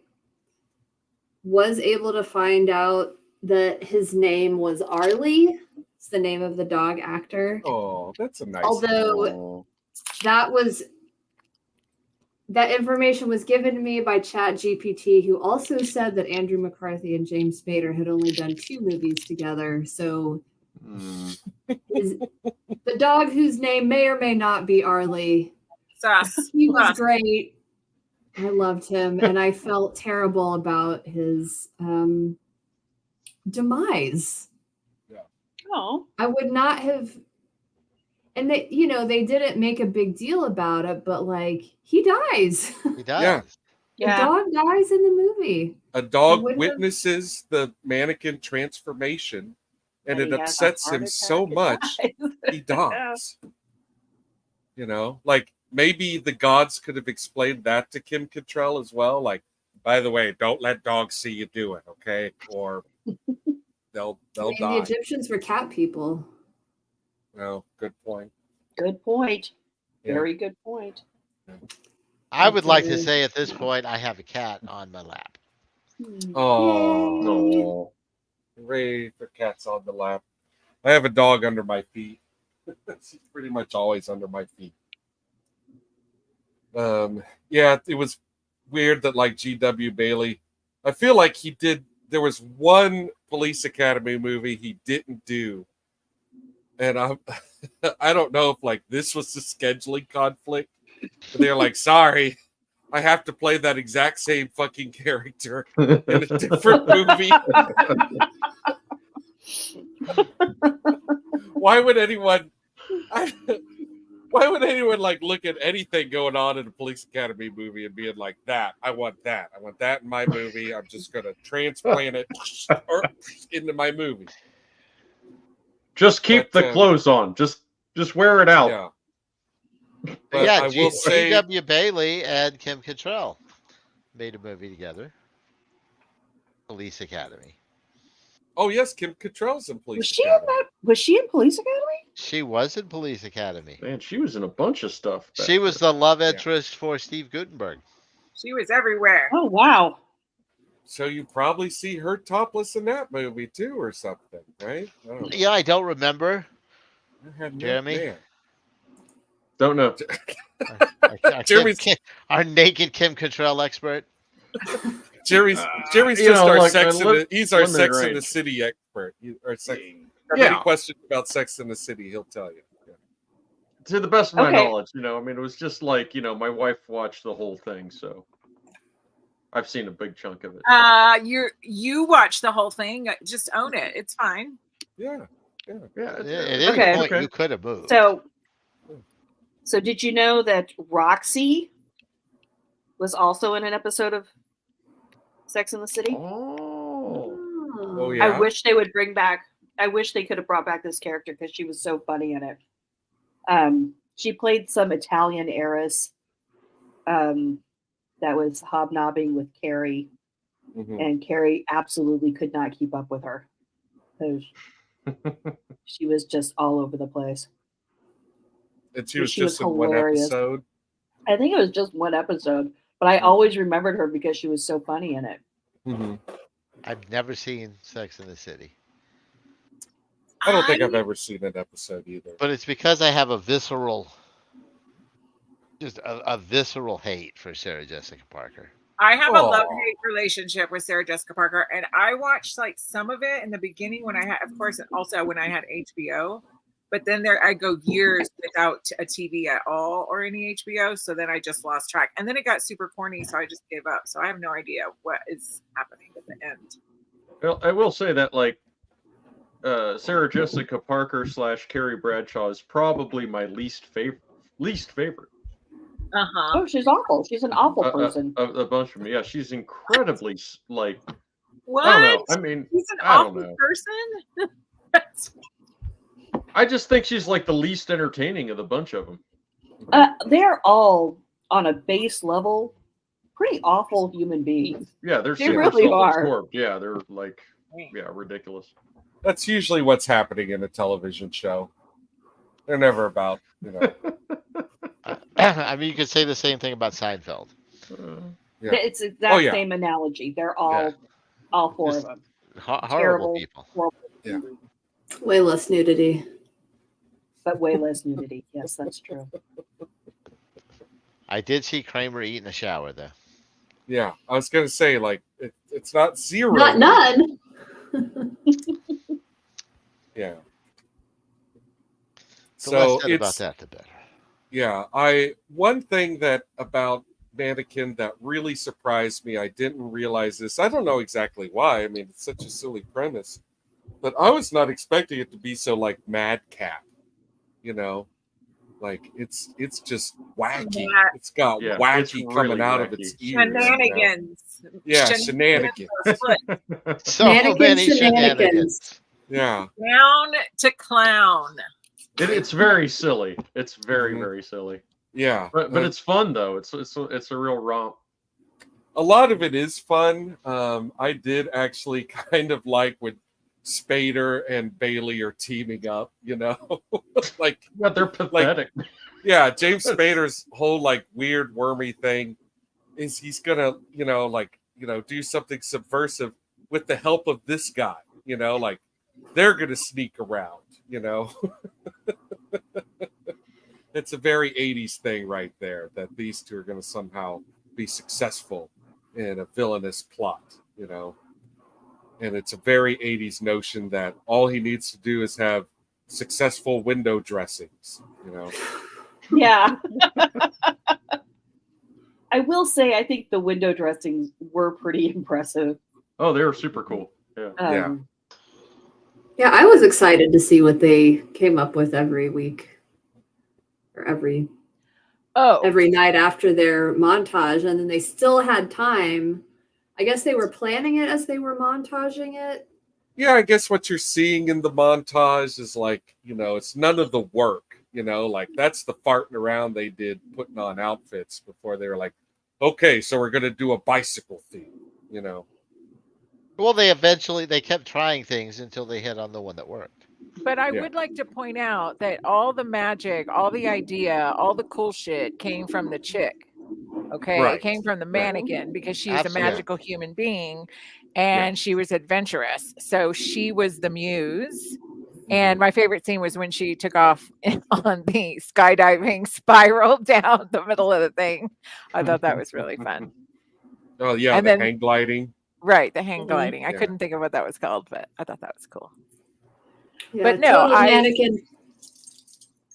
was able to find out that his name was Arlie. It's the name of the dog actor. Oh, that's a nice. Although that information was given to me by ChatGPT, who also said that Andrew McCarthy and James Spader had only done 2 movies together. So the dog whose name may or may not be Arlie, Sus. he was Sus. great. I loved him, and I felt terrible about his demise. Oh, I would not have, and they didn't make a big deal about it, but like he dies. He does. Yeah. The yeah. dog dies in the movie. A dog wouldn't have- witnesses the mannequin transformation, and And it he has a upsets heart him attack so and much dies. he dies. Like maybe the gods could have explained that to Kim Cattrall as well. Like, by the way, don't let dogs see you do it, okay? Or they'll The die. Egyptians were cat people. No, good point. Good point. Yeah. Very good point. I would like to say at this point, I have a cat on my lap. Oh, No. hooray for cats on the lap. I have a dog under my feet. She's pretty much always under my feet. Yeah, it was weird that like G.W. Bailey, I feel like there was one Police Academy movie he didn't do. And I don't know if like this was the scheduling conflict. But they're like, sorry, I have to play that exact same fucking character in a different movie. Why would anyone like look at anything going on in a Police Academy movie and being like, that I want that in my movie, I'm just gonna transplant it into my movie. Just keep the clothes on. Just wear it out. Yeah. But Yeah, I will say G.W. Bailey and Kim Cattrall made a movie together. Police Academy. oh yes, Kim Cattrall's in Police Was she in Academy. that? Was she in Police Academy? She was in Police Academy. Man, she was in a bunch of stuff. back She was then. the love interest for Steve Guttenberg. She was everywhere. Oh wow. So you probably see her topless in that movie too, or something, right? I don't know. Yeah, I don't remember. I had no Jeremy? idea. Don't know. Our naked Kim Cattrall expert. Jerry's you just know, our like, he's our limited Sex in the range. City expert. Yeah. Any questions about Sex in the City, he'll tell you. Yeah. To the best of my Okay. knowledge, I mean, it was just like, my wife watched the whole thing, so I've seen a big chunk of it. You watch the whole thing. Just own it. It's fine. Yeah. Yeah. At any Okay. point, Okay. you could have moved. So did you know that Roxy was also in an episode of Sex in the City? Oh. Oh yeah. I wish they would bring back. I wish they could have brought back this character because she was so funny in it. She played some Italian heiress that was hobnobbing with Carrie, Mhm. and Carrie absolutely could not keep up with her. 'Cause she was just all over the place. And she was she was just in one hilarious. episode. I think it was just one episode, but I always remembered her because she was so funny in it. Mm-hmm. I've never seen Sex in the City. I don't think I've ever seen an episode either. But it's because I have a visceral hate for Sarah Jessica Parker. I have a Aw. love-hate relationship with Sarah Jessica Parker, and I watched like some of it in the beginning when I had, of course, also when I had HBO. But then I go years without a TV at all or any HBO, so then I just lost track. And then it got super corny, so I just gave up. So I have no idea what is happening at the end. Well, I will say that, like, Sarah Jessica Parker / Carrie Bradshaw is probably my least favorite. Uh-huh. Oh, she's awful. She's an awful person. A bunch of them. Yeah, she's incredibly, like, What? I don't know. I mean, He's an I don't awful know. person. I just think she's like the least entertaining of the bunch of them. They're all on a base level pretty awful human beings. Yeah, they're They super really are. self-absorbed. Yeah, they're like, ridiculous. That's usually what's happening in a television show. They're never about, I mean, you could say the same thing about Seinfeld. Yeah. It's exact Oh, yeah. same analogy. They're all four Just of them. Horrible Terrible, people. horrible, Yeah. Way less nudity. but way less nudity. Yes, that's true. I did see Kramer eat in the shower, though. Yeah. I was going to say, like, it's not zero. Not none. Yeah. The less So said about it's, that, the better. yeah. One thing that about Mannequin that really surprised me, I didn't realize this. I don't know exactly why. I mean, it's such a silly premise, but I was not expecting it to be so like madcap, like it's just wacky. Yeah. It's got Yeah, wacky it's really coming out of wacky. its ears. Shenanigans. Yeah, shenanigans. So Mannequin many shenanigans. shenanigans. Yeah. Down to clown. It's very silly. It's very Mhm. very silly. Yeah. But it's fun though. It's a real romp. A lot of it is fun. I did actually kind of like when Spader and Bailey are teaming up, like But they're pathetic. yeah, James Spader's whole like weird wormy thing is he's gonna, do something subversive with the help of this guy, like they're gonna sneak around, It's a very 80s thing right there that these two are gonna somehow be successful in a villainous plot, And it's a very 80s notion that all he needs to do is have successful window dressings, Yeah. I will say, I think the window dressings were pretty impressive. Oh, they were super cool. Yeah. Yeah. Yeah, I was excited to see what they came up with every week or every night after their montage, and then they still had time. I guess they were planning it as they were montaging it. Yeah, I guess what you're seeing in the montage is like, it's none of the work, like that's the farting around they did putting on outfits before they were like, okay, so we're going to do a bicycle theme, Well, they kept trying things until they hit on the one that worked. But I Yeah. would like to point out that all the magic, all the idea, all the cool shit came from the chick. Okay. Right. It came from the mannequin because she's Absolutely. a magical human being and she was adventurous. So she was the muse. And my favorite scene was when she took off on the skydiving spiral down the middle of the thing. I thought that was really fun. Oh, yeah, And the then- hang gliding. Right. The hang Mhm. gliding. I Yeah. couldn't think of what that was called, but I thought that was cool. Yeah, But no, total mannequin.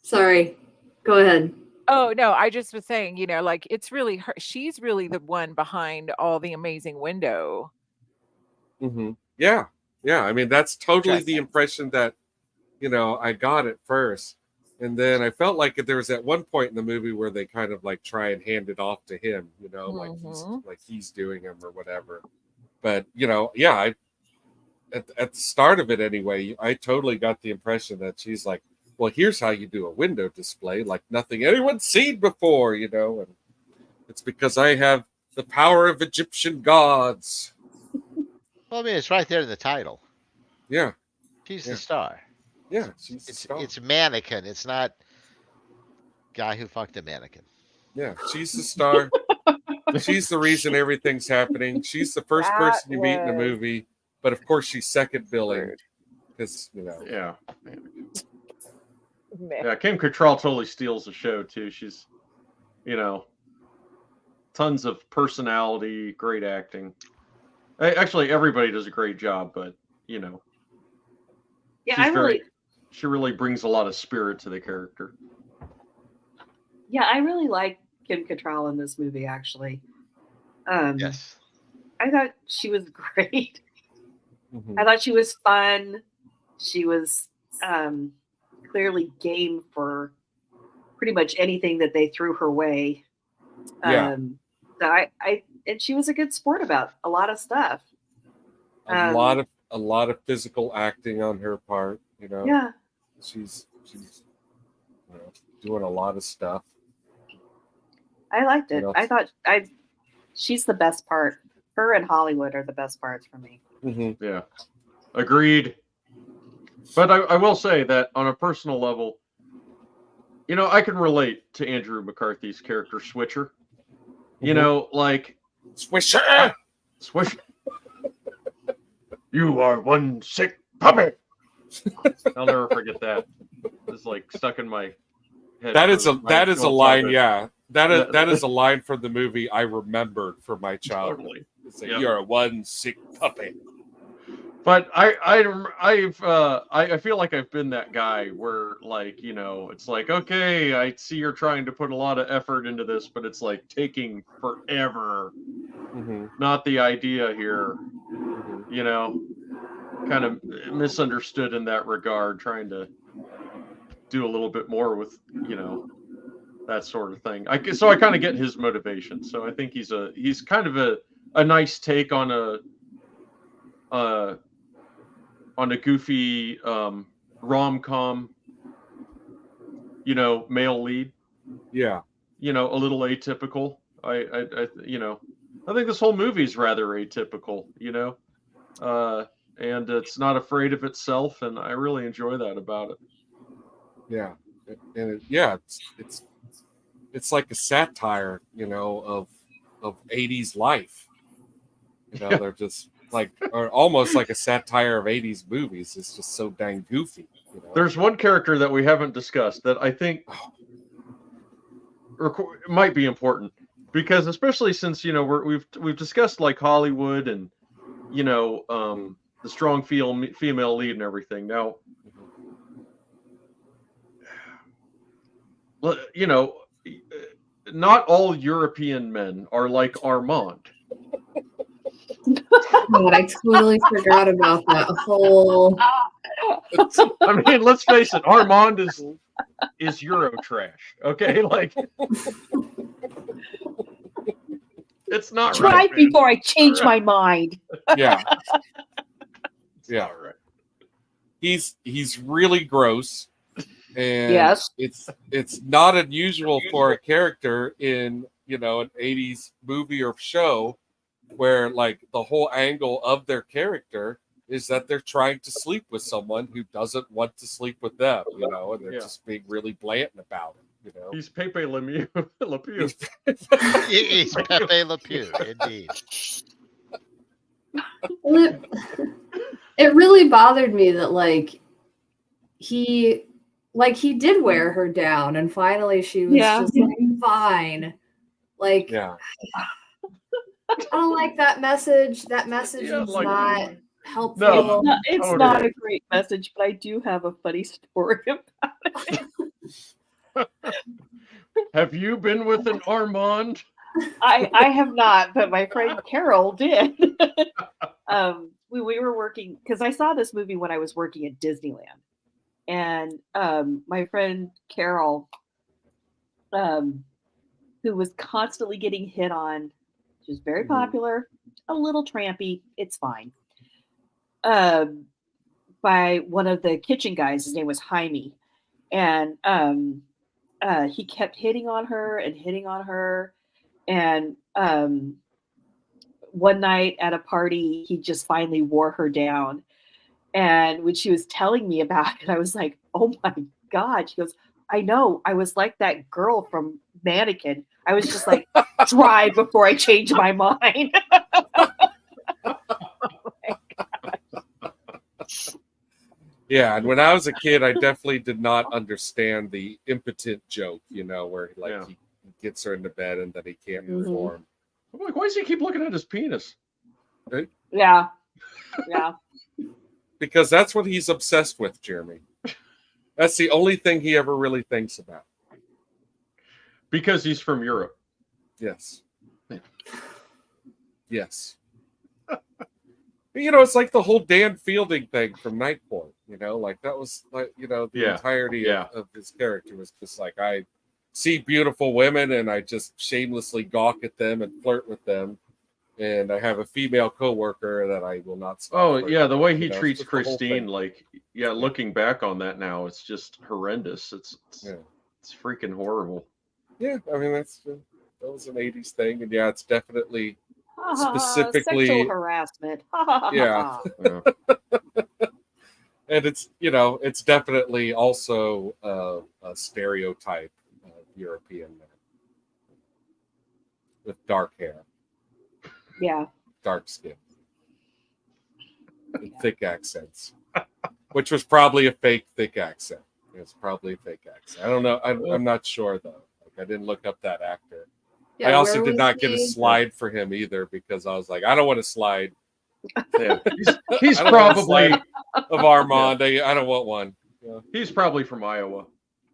Sorry, go ahead. Oh, no, I just was saying, like it's really her. She's really the one behind all the amazing window. Mm-hmm. Yeah. Yeah. I mean, that's totally the Interesting. impression that, I got at first. And then I felt like there was at one point in the movie where they kind of like try and hand it off to him, like he's doing him or whatever. But, at the start of it anyway, I totally got the impression that she's like, well, here's how you do a window display like nothing anyone's seen before, and it's because I have the power of Egyptian gods. Well, I mean, it's right there in the title. Yeah. She's Yeah. the star. Yeah. She's the star. It's Mannequin. It's not guy who fucked a mannequin. Yeah. She's the star. She's the reason everything's happening. She's the first That person you meet in the was movie. But of course, she's second billing rude. because, Yeah. Meh. Yeah, Kim Cattrall totally steals the show too. She's, tons of personality, great acting. Actually, everybody does a great job, but Yeah, she really brings a lot of spirit to the character. I really like Kim Cattrall in this movie. Actually, Yes. I thought she was great. Mhm. I thought she was fun. She was clearly game for pretty much anything that they threw her way. Yeah. So and she was a good sport about a lot of stuff. a lot of physical acting on her part. You know, Yeah. she's doing a lot of stuff. I liked it. What I else? thought she's the best part. Her and Hollywood are the best parts for me. Mm-hmm. Yeah, agreed. But I will say that on a personal level, you know, I can relate to Andrew McCarthy's character Switcher. You know, like Swisher. Swish. You are one sick puppet. I'll never forget that. It's like stuck in my head. That is a line. childhood. Yeah, that is a line from the movie I remembered from my childhood. Totally. It's like, Yep. you're one sick puppet. But I feel like I've been that guy where, like, you know, it's like, okay, I see you're trying to put a lot of effort into this, but it's like taking forever. Mm-hmm. Not the idea here, Mm-hmm. you know, kind of misunderstood in that regard, trying to do a little bit more with, you know, that sort of thing. So I kind of get his motivation. So I think he's kind of a nice take on a goofy rom-com, you know, male lead. Yeah. You know, a little atypical. I you know, I think this whole movie's rather atypical, you know, and it's not afraid of itself, and I really enjoy that about it. Yeah, and it's like a satire, you know, of 80s life. You know, Yeah. they're just like, or almost like a satire of 80s movies. It's just so dang goofy. You know? There's one character that we haven't discussed that I think might be important, because especially since, you know, we've discussed like Hollywood and, you know, the strong female lead and everything. Now, you know, not all European men are like Armand. God, I totally forgot about that whole. I mean, let's face it, Armand is Euro trash. Okay, like it's not Try right, man. before I change my mind. Yeah, It's yeah. not right. He's really gross, and Yes. it's not unusual for a character in, you know, an 80s movie or show where like the whole angle of their character is that they're trying to sleep with someone who doesn't want to sleep with them, you know, and they're Yeah. just being really blatant about it, you know. He's Pepe Lemieux. Le Pew. He's Pepe Le Pew, indeed. Well, it really bothered me that he did wear her down, and finally she was just like, fine. Like, Yeah. I don't like that message. That message Yeah, is like- not helpful. No. It's Totally. not a great message, but I do have a funny story about it. Have you been with an Armand? I have not, but my friend Carol did. We were working, because I saw this movie when I was working at Disneyland, and my friend Carol, who was constantly getting hit on, she was very popular, a little trampy, it's fine, by one of the kitchen guys. His name was Jaime, and he kept hitting on her, and one night at a party, he just finally wore her down. And when she was telling me about it, I was like, oh my God. She goes, I know. I was like that girl from Mannequin. I was just like, drive before I change my mind. Yeah, and when I was a kid, I definitely did not understand the impotent joke, you know, where like Yeah. he gets her into bed and then he can't Mhm. perform. I'm like, why does he keep looking at his penis? Yeah. Because that's what he's obsessed with, Jeremy. That's the only thing he ever really thinks about. Because he's from Europe. Yes. Yes. You know, it's like the whole Dan Fielding thing from Night Court, you know, like that was like, you know, the Yeah. entirety Yeah. of his character was just like, I see beautiful women and I just shamelessly gawk at them and flirt with them. and I have a female coworker that I will not. Oh for, yeah, the way he you know, treats just the whole Christine, thing. like looking back on that now, it's just horrendous. It's Yeah. it's freaking horrible. Yeah, I mean that was an '80s thing, and yeah, it's definitely Sexual specifically, harassment. yeah, Yeah. and it's definitely also a stereotype of European men with dark hair, Yeah. dark skin, and thick accents, which was probably a fake thick accent. It's probably a fake accent. I don't know. I'm not sure though. Like I didn't look up that actor. Yeah, I also where did was not get a he? slide for him either because I was like, I don't want to slide Yeah. He's I don't want a probably slide of Armand. I don't want one. Yeah. he's probably from Iowa.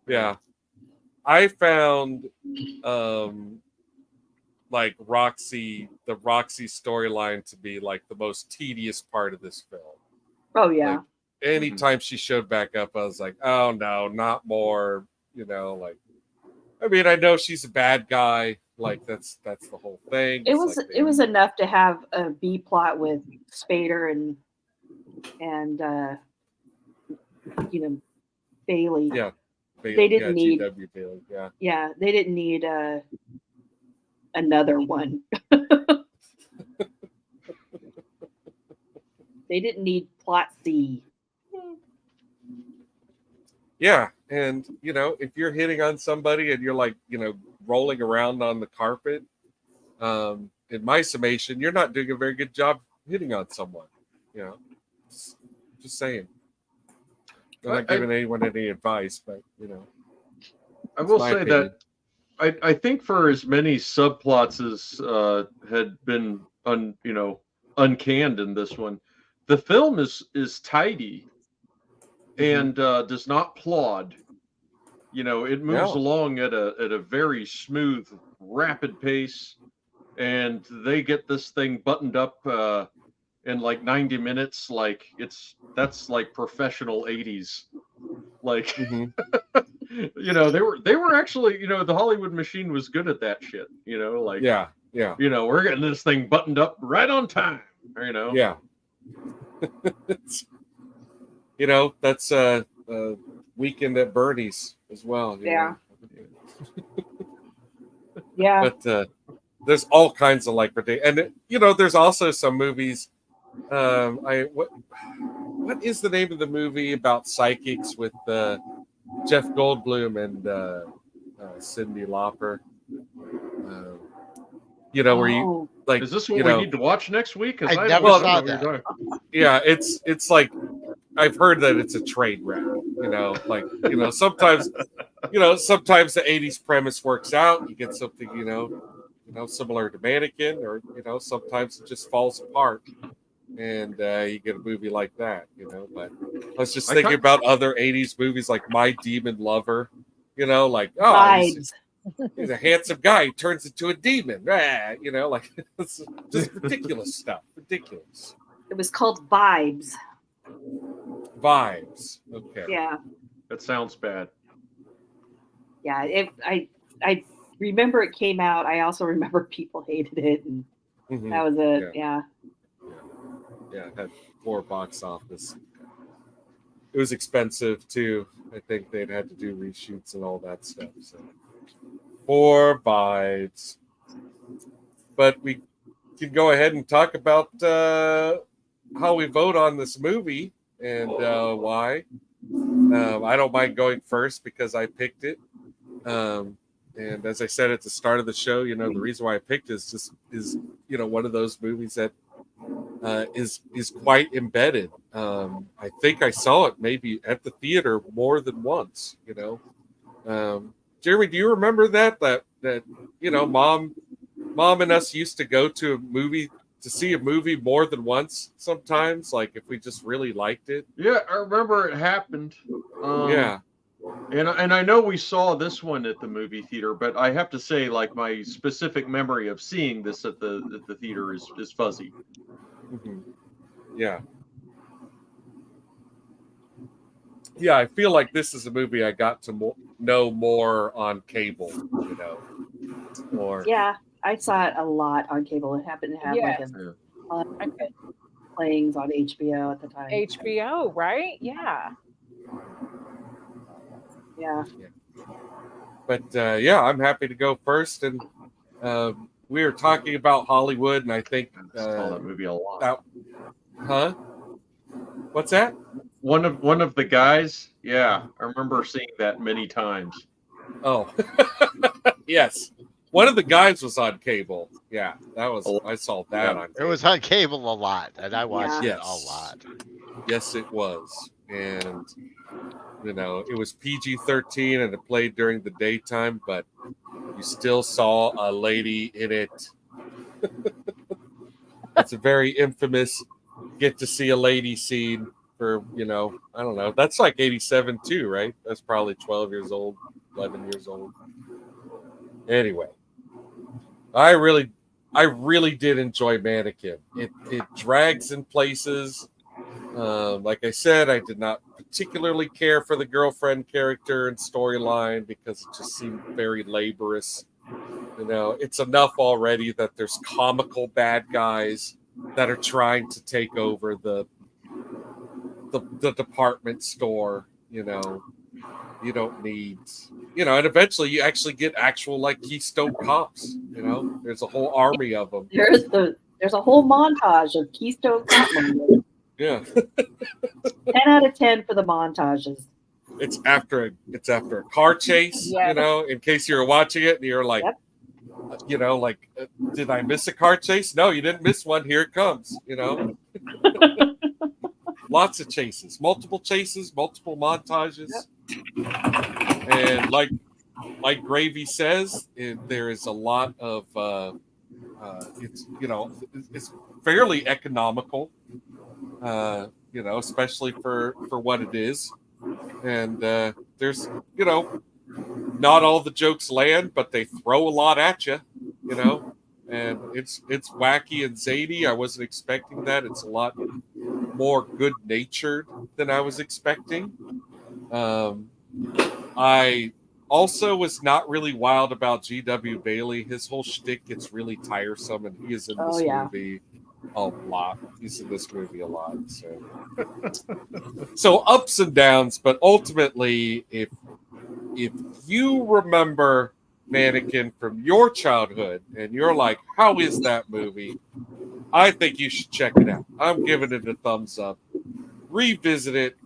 Yeah. I found like the Roxy storyline to be like the most tedious part of this film. Oh yeah. Like anytime she showed back up, I was like, oh no, not more, like I mean, I know she's a bad guy, like that's the whole thing. It It's was like it was enough to have a B plot with Spader and Bailey. Yeah. They didn't need GW Bailey, yeah. Yeah, they didn't need another one. They didn't need plot C. Yeah, and if you're hitting on somebody and you're like, rolling around on the carpet, in my summation, you're not doing a very good job hitting on someone. Just saying. I'm not giving anyone any advice, but I will my say opinion. that I think for as many subplots as had been uncanned in this one, the film is tidy and does not plod. It moves No. along at a very smooth, rapid pace, and they get this thing buttoned up in like 90 minutes. Like that's like professional 80s. Like Mhm. they were actually, the Hollywood machine was good at that shit. Like Yeah. we're getting this thing buttoned up right on time. Yeah. That's Weekend at Bernie's as well. Yeah. Yeah. But there's all kinds of like and there's also some movies. What is the name of the movie about psychics with Jeff Goldblum and Cyndi Lauper? Where you like is this what we need to watch next week? 'Cause I never saw don't know what you're that. talking- yeah, it's like I've heard that it's a train wreck. Sometimes sometimes the '80s premise works out. You get something similar to Mannequin, or sometimes it just falls apart, and you get a movie like that. But I was just thinking about other '80s movies like My Demon Lover. Like Vibes. he's a handsome guy. He turns into a demon. Like it's just ridiculous stuff. Ridiculous. It was called Vibes. Vibes. Okay. Yeah. That sounds bad. Yeah. I remember it came out. I also remember people hated it, and that was it. Yeah. Yeah, it had poor box office. It was expensive too. I think they'd had to do reshoots and all that stuff. So poor vibes. But we can go ahead and talk about how we vote on this movie and why. I don't mind going first because I picked it. And as I said at the start of the show, the reason why I picked it is one of those movies that is quite embedded. I think I saw it maybe at the theater more than once. Jeremy, do you remember that mom and us used to go to a movie to see a movie more than once sometimes, like if we just really liked it? Yeah, I remember it happened. Yeah. And I know we saw this one at the movie theater, but I have to say, like, my specific memory of seeing this at the theater is fuzzy. Mm-hmm. Yeah. Yeah, I feel like this is a movie I got to know more on cable, or Yeah. I saw it a lot on cable. It happened to have like Yes. a Okay. playings on HBO at the time. HBO, right? Yeah. Yeah. But yeah, I'm happy to go first. And we were talking about Hollywood, and I think I saw that movie a lot. that, huh? What's that? One of the guys, yeah, I remember seeing that many times. Oh, yes. One of the guys was on cable. Yeah, I saw that on It cable. was on cable a lot, and I watched Yeah. it a lot. Yes, it was. And, it was PG-13 and it played during the daytime, but you still saw a lady in it. It's a very infamous get to see a lady scene for, I don't know. That's like 87 too, right? That's probably 12 years old, 11 years old. Anyway, I really did enjoy Mannequin. It drags in places. Like I said, I did not particularly care for the girlfriend character and storyline because it just seemed very laborious. It's enough already that there's comical bad guys that are trying to take over the department store. You don't need, and eventually you actually get actual like Keystone cops. There's a whole army of them. There's a whole montage of Keystone Cop moments. Yeah. 10 out of 10 for the montages. It's after a car chase, Yes. in case you were watching it and you're like, Yep. Did I miss a car chase? No, you didn't miss one. Here it comes, Lots of chases, multiple montages. Yep. And like Gravy says, there is a lot of, it's fairly economical, especially for what it is. And there's, not all the jokes land, but they throw a lot at you, and it's wacky and zany. I wasn't expecting that. It's a lot more good natured than I was expecting. I also was not really wild about G.W. Bailey. His whole shtick gets really tiresome, and he is in this movie a lot. He's in this movie a lot. So ups and downs, but ultimately, if you remember Mannequin from your childhood and you're like, how is that movie? I think you should check it out. I'm giving it a thumbs up. Revisit it.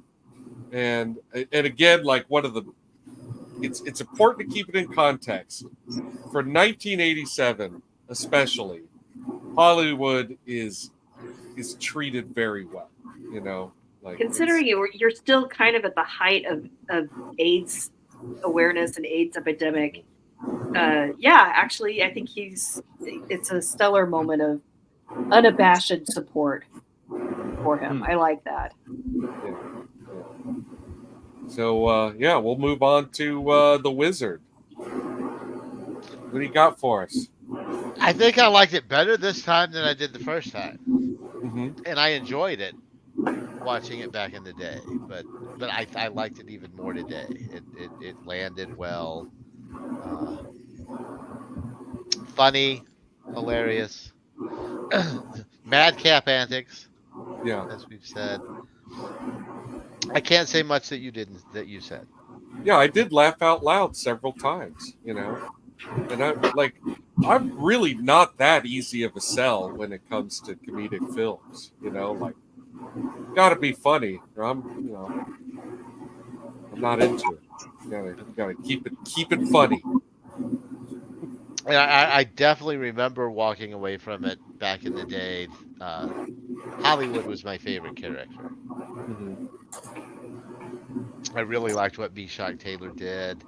And again, like it's important to keep it in context. For 1987, especially, Hollywood is treated very well, Considering you're still kind of at the height of AIDS awareness and AIDS epidemic. Actually, I think it's a stellar moment of unabashed support for him. I like that. Yeah. So we'll move on to The Wizard. What do you got for us? I think I liked it better this time than I did the first time, Mm-hmm. and I enjoyed it watching it back in the day. But I liked it even more today. It landed well, funny, hilarious, madcap antics. Yeah. As we've said. I can't say much that you said. Yeah, I did laugh out loud several times, and I'm really not that easy of a sell when it comes to comedic films, gotta be funny or I'm not into it. You gotta keep it funny. And I definitely remember walking away from it back in the day. Hollywood was my favorite character. Mm-hmm. I really liked what B. Shock Taylor did.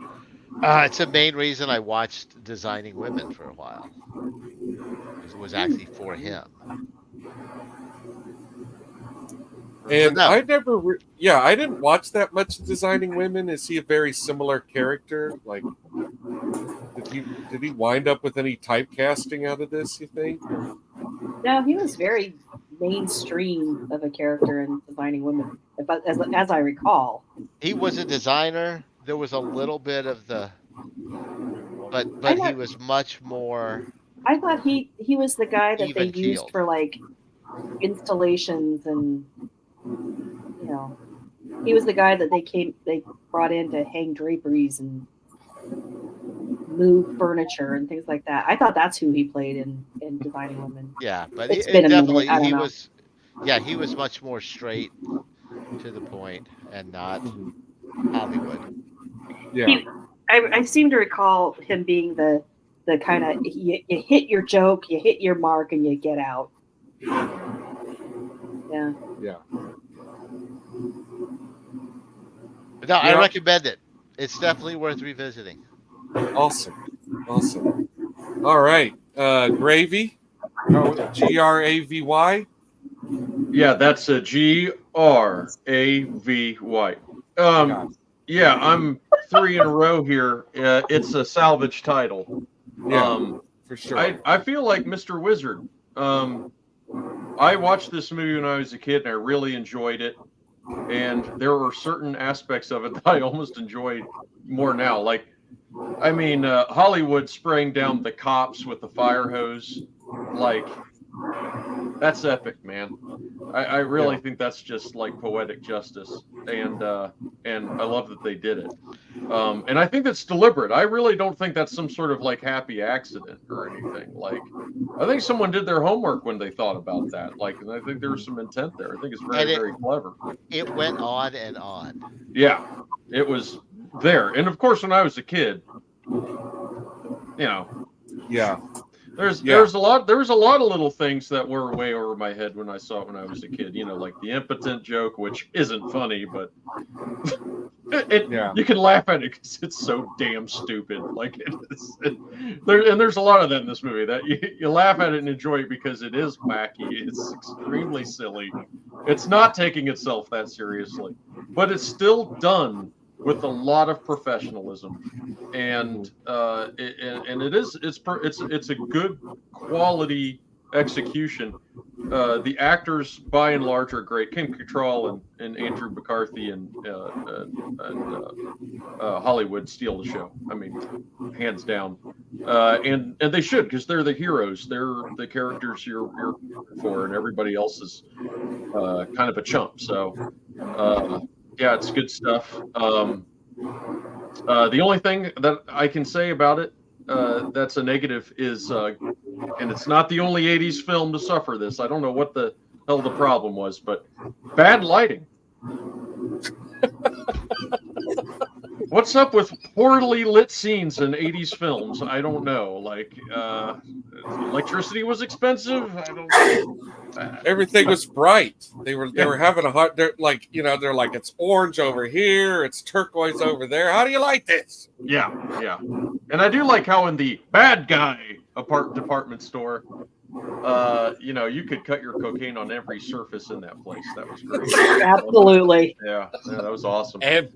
It's the main reason I watched Designing Women for a while. It was actually for him. And I never, I didn't watch that much Designing Women. Is he a very similar character? Like, did he wind up with any typecasting out of this? You think? No, he was very mainstream of a character in Designing Women, as I recall. He was a designer. There was a little bit of the, but he was much more I thought he was the guy that they Even used keeled. for like installations and he was the guy that they brought in to hang draperies and move furniture and things like that. I thought that's who he played in Designing Women. Yeah, but It's it been a definitely minute. I don't know. was. Yeah, he was much more straight to the point and not Hollywood. Yeah. I seem to recall him being the kind of you hit your joke, you hit your mark, and you get out. Yeah. Yeah. But no, I Yeah. recommend it. It's definitely worth revisiting. Awesome. All right. Gravy. Gravy. Yeah, that's a Gravy. Yeah, I'm 3 in a row here. It's a salvage title. Yeah, for sure. I feel like Mr. Wizard. I watched this movie when I was a kid and I really enjoyed it. And there were certain aspects of it that I almost enjoyed more now. Like, I mean, Hollywood spraying down the cops with the fire hose. Like, that's epic, man. I really think that's just like poetic justice, and I love that they did it. And I think that's deliberate. I really don't think that's some sort of like happy accident or anything. Like, I think someone did their homework when they thought about that. Like, and I think there was some intent there. I think it's very clever. It went on and on. Yeah, it was there, and of course, when I was a kid, Yeah. There was a lot of little things that were way over my head when I saw it when I was a kid. Like the impotent joke, which isn't funny, but you can laugh at it because it's so damn stupid. Like it is. There's a lot of that in this movie that you laugh at it and enjoy it because it is wacky. It's extremely silly. It's not taking itself that seriously, but it's still done with a lot of professionalism, and it's a good quality execution. The actors, by and large, are great. Kim Cattrall and Andrew McCarthy and Hollywood steal the show. I mean, hands down. And they should, because they're the heroes. They're the characters you're for, and everybody else is kind of a chump. So. Yeah, it's good stuff. The only thing that I can say about it that's a negative is, and it's not the only 80s film to suffer this. I don't know what the hell the problem was, but bad lighting. What's up with poorly lit scenes in 80s films? I don't know. Like, electricity was expensive. I don't know. Everything was bright. They were having a hard. They're like it's orange over here, it's turquoise over there. How do you like this? Yeah. And I do like how in the bad guy department store, you could cut your cocaine on every surface in that place. That was great. Absolutely. Yeah, that was awesome. And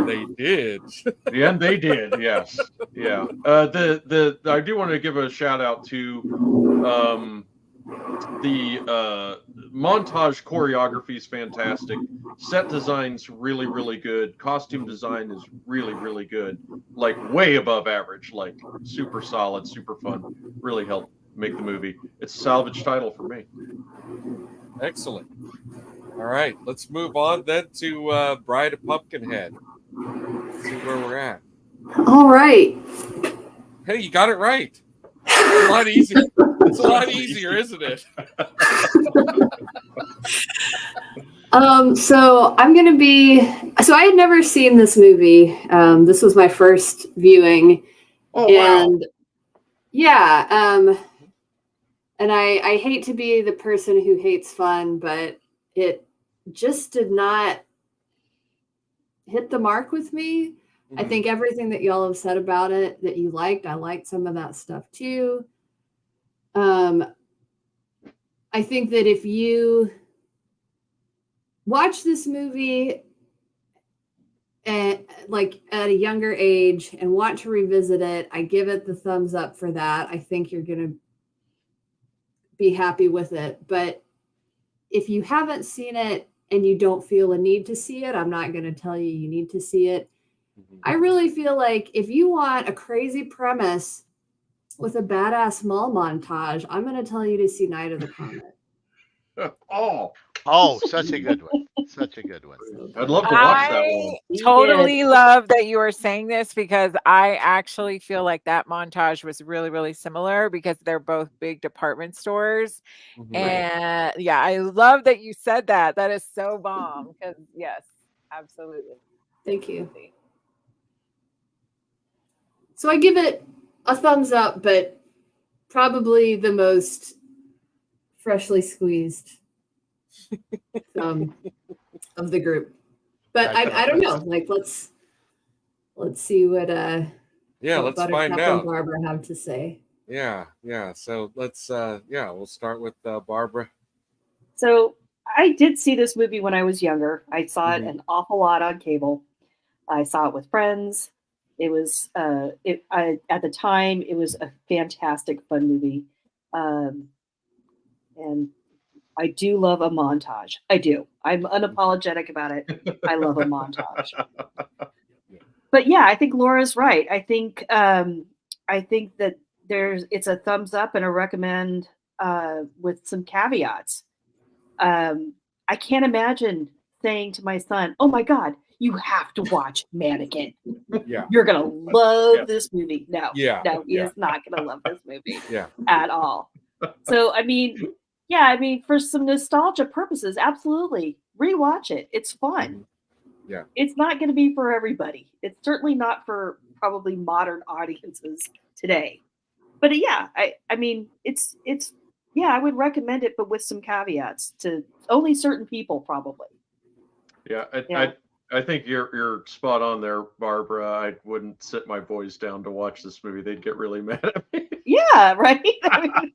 they did. And they did. Yes. Yeah. I do want to give a shout out to. The montage choreography is fantastic. Set design's really, really good. Costume design is really, really good. Like way above average. Like super solid, super fun. Really helped make the movie. It's a salvage title for me. Excellent. All right, let's move on then to Bride of Pumpkinhead. Let's see where we're at. All right. Hey, you got it right. It's a lot easier. It's a lot easier, isn't it? So I'm going to be, so I had never seen this movie. This was my first viewing. Oh, wow. And yeah, and I hate to be the person who hates fun, but it just did not hit the mark with me. I think everything that y'all have said about it that you liked, I liked some of that stuff too. I think that if you watch this movie at a younger age and want to revisit it, I give it the thumbs up for that. I think you're going to be happy with it. But if you haven't seen it and you don't feel a need to see it, I'm not going to tell you need to see it. I really feel like if you want a crazy premise with a badass mall montage, I'm going to tell you to see Night of the Comet. Oh, such a good one. Such a good one. I'd love to watch that one. I totally love that you are saying this because I actually feel like that montage was really, really similar because they're both big department stores. Mhm. And yeah, I love that you said that. That is so bomb. Because yes, absolutely. Thank you. So I give it a thumbs up, but probably the most freshly squeezed of the group. But I don't know. Like let's see what let's Buttercup find and out. Barbara have to say. Yeah. So let's we'll start with Barbara. So I did see this movie when I was younger. I saw it Mhm. an awful lot on cable. I saw it with friends. It was at the time it was a fantastic fun movie, and I do love a montage. I do. I'm unapologetic about it. I love a montage. But yeah, I think Laura's right. I think that it's a thumbs up and a recommend with some caveats. I can't imagine saying to my son, "Oh my God, you have to watch Mannequin. Yeah. You're gonna love this movie." No, Yeah. no, he is not gonna love this movie Yeah. at all. So I mean, for some nostalgia purposes, absolutely rewatch it. It's fun. Mhm. Yeah. It's not going to be for everybody. It's certainly not for probably modern audiences today. But yeah, I mean, it's I would recommend it, but with some caveats to only certain people, probably. Yeah, I think you're spot on there, Barbara. I wouldn't sit my boys down to watch this movie. They'd get really mad at me. Yeah, right. I mean,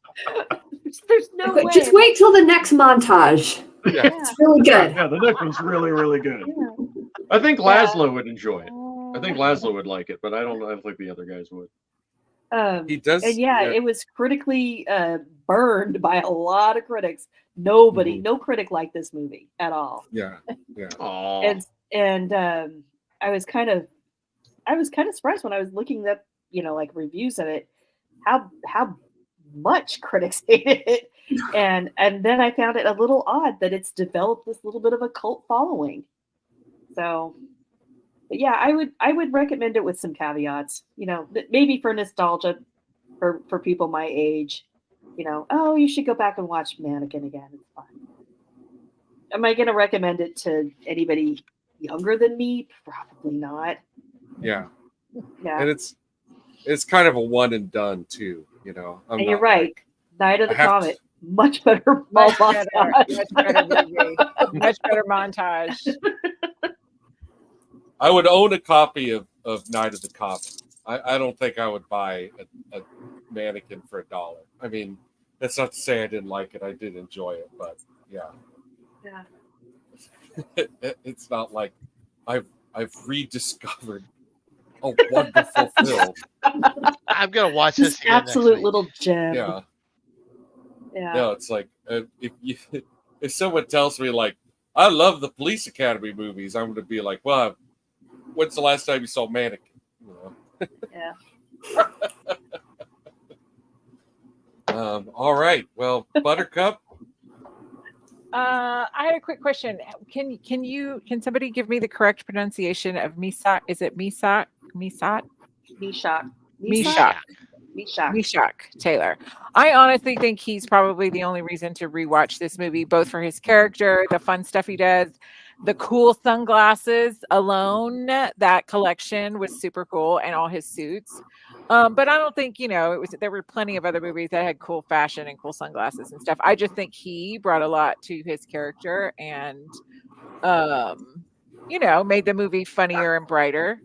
there's no way. Just wait till the next montage. Yeah. It's really good. Yeah, the next one's really, really good. Yeah. I think Laszlo would enjoy it. I think Laszlo would like it, but I don't think the other guys would. He does. And it was critically burned by a lot of critics. Nobody, Mhm. no critic liked this movie at all. Yeah. Aw. And I was kind of surprised when I was looking up, like reviews of it, how much critics hated it, and then I found it a little odd that it's developed this little bit of a cult following. So, but yeah, I would recommend it with some caveats. Maybe for nostalgia, for people my age. Oh, you should go back and watch Mannequin again. It's fun. Am I going to recommend it to anybody younger than me? Probably not. Yeah. Yeah. And it's kind of a one and done too. And you're right. Night of the Comet, much better. Much better movie. Much better montage. I would own a copy of Night of the Comet. I don't think I would buy a Mannequin for $1. I mean, that's not to say I didn't like it. I did enjoy it, but yeah. It's not like I've rediscovered a wonderful film. I'm gonna watch this again absolute next week. little gem. Yeah. Yeah. No, it's like if someone tells me like I love the Police Academy movies, I'm going to be like, well, when's the last time you saw Mannequin? Yeah. All right. Well, Buttercup. I had a quick question. Can somebody give me the correct pronunciation of Misak? Is it Misak? Meshach Taylor. I honestly think he's probably the only reason to rewatch this movie, both for his character, the fun stuff he does, the cool sunglasses alone. That collection was super cool, and all his suits. But I don't think there were plenty of other movies that had cool fashion and cool sunglasses and stuff. I just think he brought a lot to his character and made the movie funnier and brighter.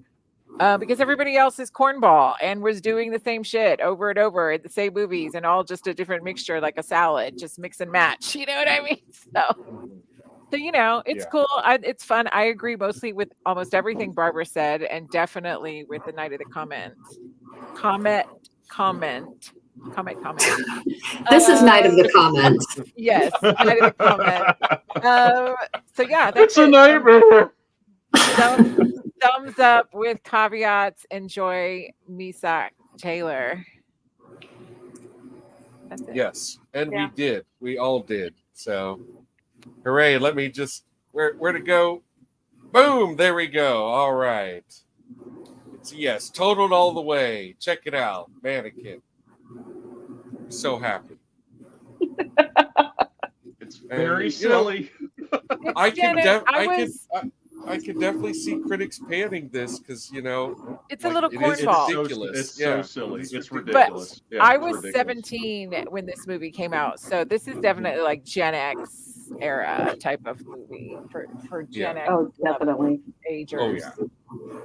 Because everybody else is cornball and was doing the same shit over and over at the same movies and all just a different mixture, like a salad, just mix and match. You know what I mean? So it's cool. It's fun. I agree mostly with almost everything Barbara said, and definitely with the Night of the Comet. This is Night of the Comet. Yes, Night of the Comet. So yeah, that's It's a nightmare. Thumbs up with caveats. Enjoy Meshach Taylor. That's it. Yes, and Yeah. we did. We all did. So, hooray! Let me just where to go. Boom! There we go. All right. It's yes, totaled all the way. Check it out, Mannequin. So happy. It's very And, silly. I Gen can X. I can definitely see critics panning this because It's a little it is cornball. ridiculous. It's so silly. It is It's ridiculous. ridiculous. Yeah, I it's was ridiculous. 17 when this movie came out, so this is definitely like Gen X era type of movie for Gen Yeah. X Oh, definitely. agers. Oh yeah.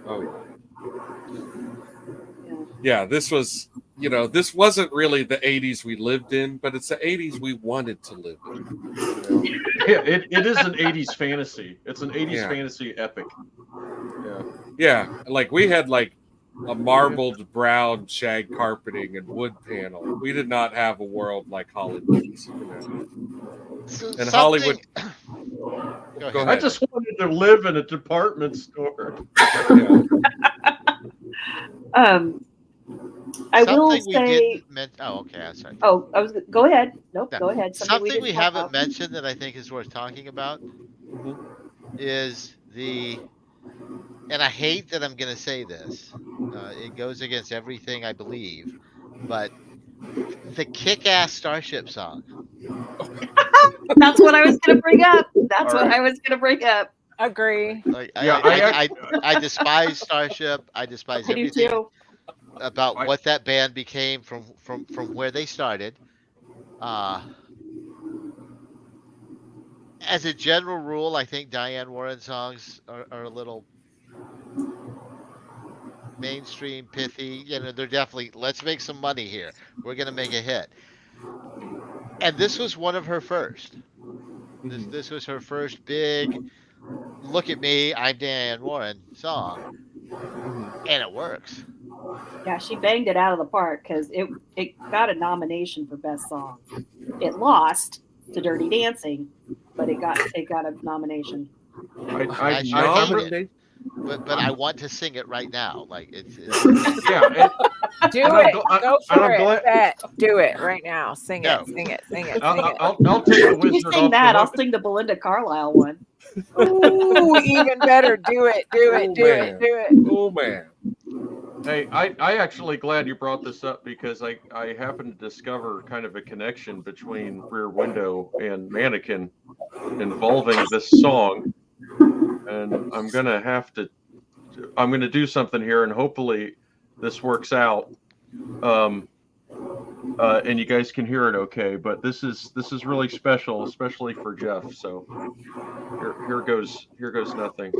Oh yeah. Yeah. Yeah, this was, this wasn't really the 80s we lived in, but it's the 80s we wanted to live in. Yeah, it is an 80s fantasy. It's an 80s Yeah. fantasy epic. Yeah. Yeah, like we had like a marbled brown shag carpeting and wood panel. We did not have a world like Hollywood's. So And Hollywood. Go Go ahead. I just wanted to live in a department store. Yeah. I will Something we say. didn't mention. Oh, okay. I'm sorry. Oh, go ahead. Nope, No. go ahead. Something we didn't talk haven't about. mentioned that I think is worth talking about is and I hate that I'm going to say this. It goes against everything I believe, but the kick-ass Starship song. That's what I was going to bring up. That's All what right. I was going to bring up. Agree. Like, Yeah, I despise Starship. I despise I do everything too. about what that band became from where they started. As a general rule, I think Diane Warren songs are a little mainstream, pithy. They're definitely, let's make some money here. We're going to make a hit. And this was one of her first. This was her first big, look at me, I'm Diane Warren song. And it works. Yeah, she banged it out of the park because it got a nomination for best song. It lost to Dirty Dancing, but it got a nomination. I sure I'm hate really- it. But I want to sing it right now. Like it's Yeah, Do And I'm it. gl- Go and for I'm it. glad- Bet. Do it right now. Sing No. it. Sing it. Sing it. Sing it. I'll take the If you wizard sing off that, the I'll hook. sing the Belinda Carlisle one. Ooh, even better. Do it. Do it. Oh, Do man. it. Do it. Oh man. Hey, I actually glad you brought this up because I happened to discover kind of a connection between Rear Window and Mannequin involving this song, and I'm gonna do something here, and hopefully this works out, and you guys can hear it okay. But this is really special, especially for Jeff. So here goes nothing.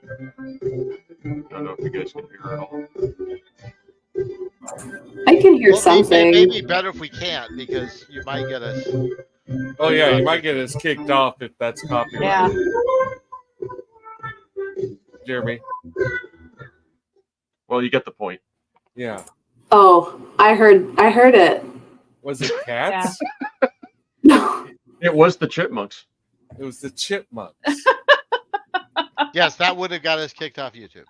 I don't know if you guys can hear it all. I can hear well, something. maybe better if we can't because you might get us. Oh yeah, you might get us kicked off if that's copyrighted. Yeah. Jeremy. Well, you get the point. Yeah. Oh, I heard it. Was it cats? No. It was the Chipmunks. It was the chipmunks. Yes, that would have got us kicked off YouTube.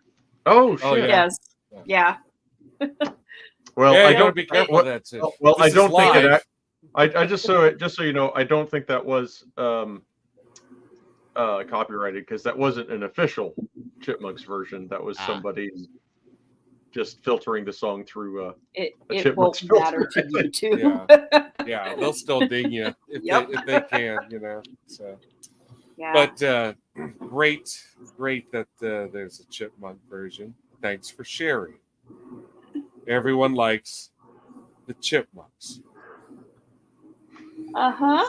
Oh shit. Oh, yeah. Yes. Yeah. Well, Yeah, I you gotta don't. be careful Well, of that too. well, I This is don't think live. it. I just so you know, I don't think that was copyrighted because that wasn't an official Chipmunks version. That was somebody just filtering the song through. It Chipmunks won't matter to YouTube. Yeah, they'll still ding you if they can, So, Yeah. but great that there's a chipmunk version. Thanks for sharing. Everyone likes the chipmunks. Uh-huh.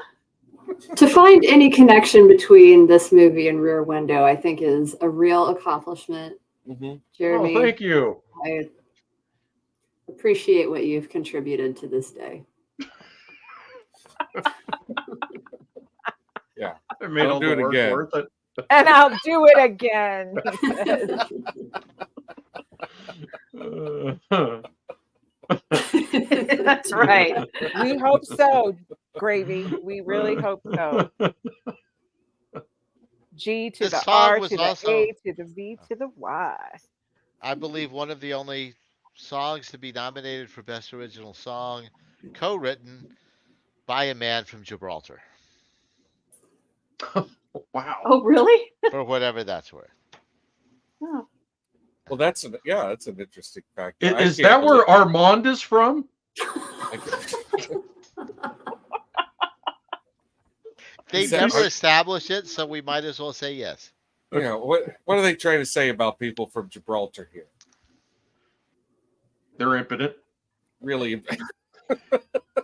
To find any connection between this movie and Rear Window, I think is a real accomplishment, Mm-hmm. Jeremy. Oh, thank you. I appreciate what you've contributed to this day. Yeah, I made I'll all do the it work again. worth it. And I'll do it again. That's right. We hope so, Gravy. We really hope so. G to This the song R was to the also, A to the V to the Y. I believe, one of the only songs to be nominated for Best Original Song, co-written by a man from Gibraltar, Wow. Oh, really? for whatever that's worth. Oh. Well, that's an interesting fact. Is that where Armand is from? They've never established it, so we might as well say yes. You know, what are they trying to say about people from Gibraltar here? They're impotent. Really,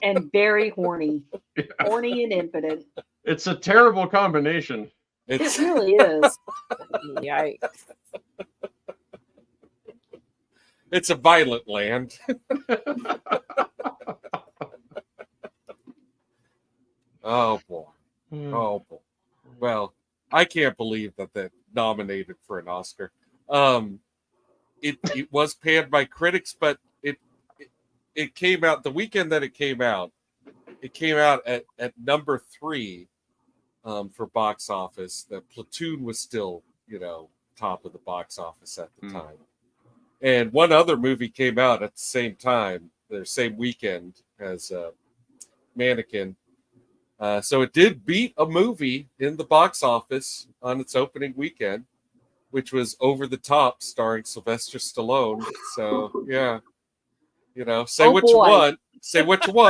And very horny. Horny and impotent. It's a terrible combination. It really is. Yikes. it's a violent land. Oh boy. Oh boy. Well, I can't believe that nominated for an Oscar. It was panned by critics, but it came out the weekend that it came out. It came out at number 3 for box office. The Platoon was still, top of the box office at the time. And one other movie came out at the same time, the same weekend as Mannequin. So it did beat a movie in the box office on its opening weekend, which was Over the Top, starring Sylvester Stallone. So yeah, say what you want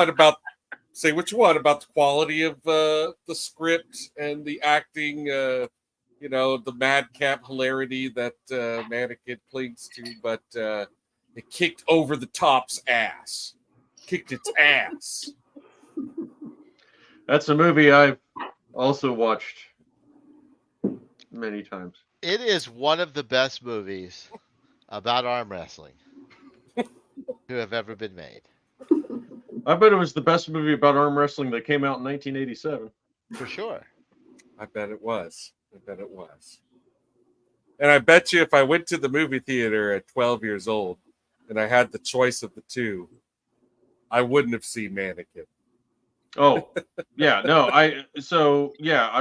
about the quality of the script and the acting. The madcap hilarity that Mannequin clings to, but it kicked Over the Top's ass. Kicked its ass. That's a movie I've also watched many times. It is one of the best movies about arm wrestling to have ever been made. I bet it was the best movie about arm wrestling that came out in 1987. For sure. I bet it was. And I bet you if I went to the movie theater at 12 years old and I had the choice of the two, I wouldn't have seen Mannequin. Oh, yeah, no, I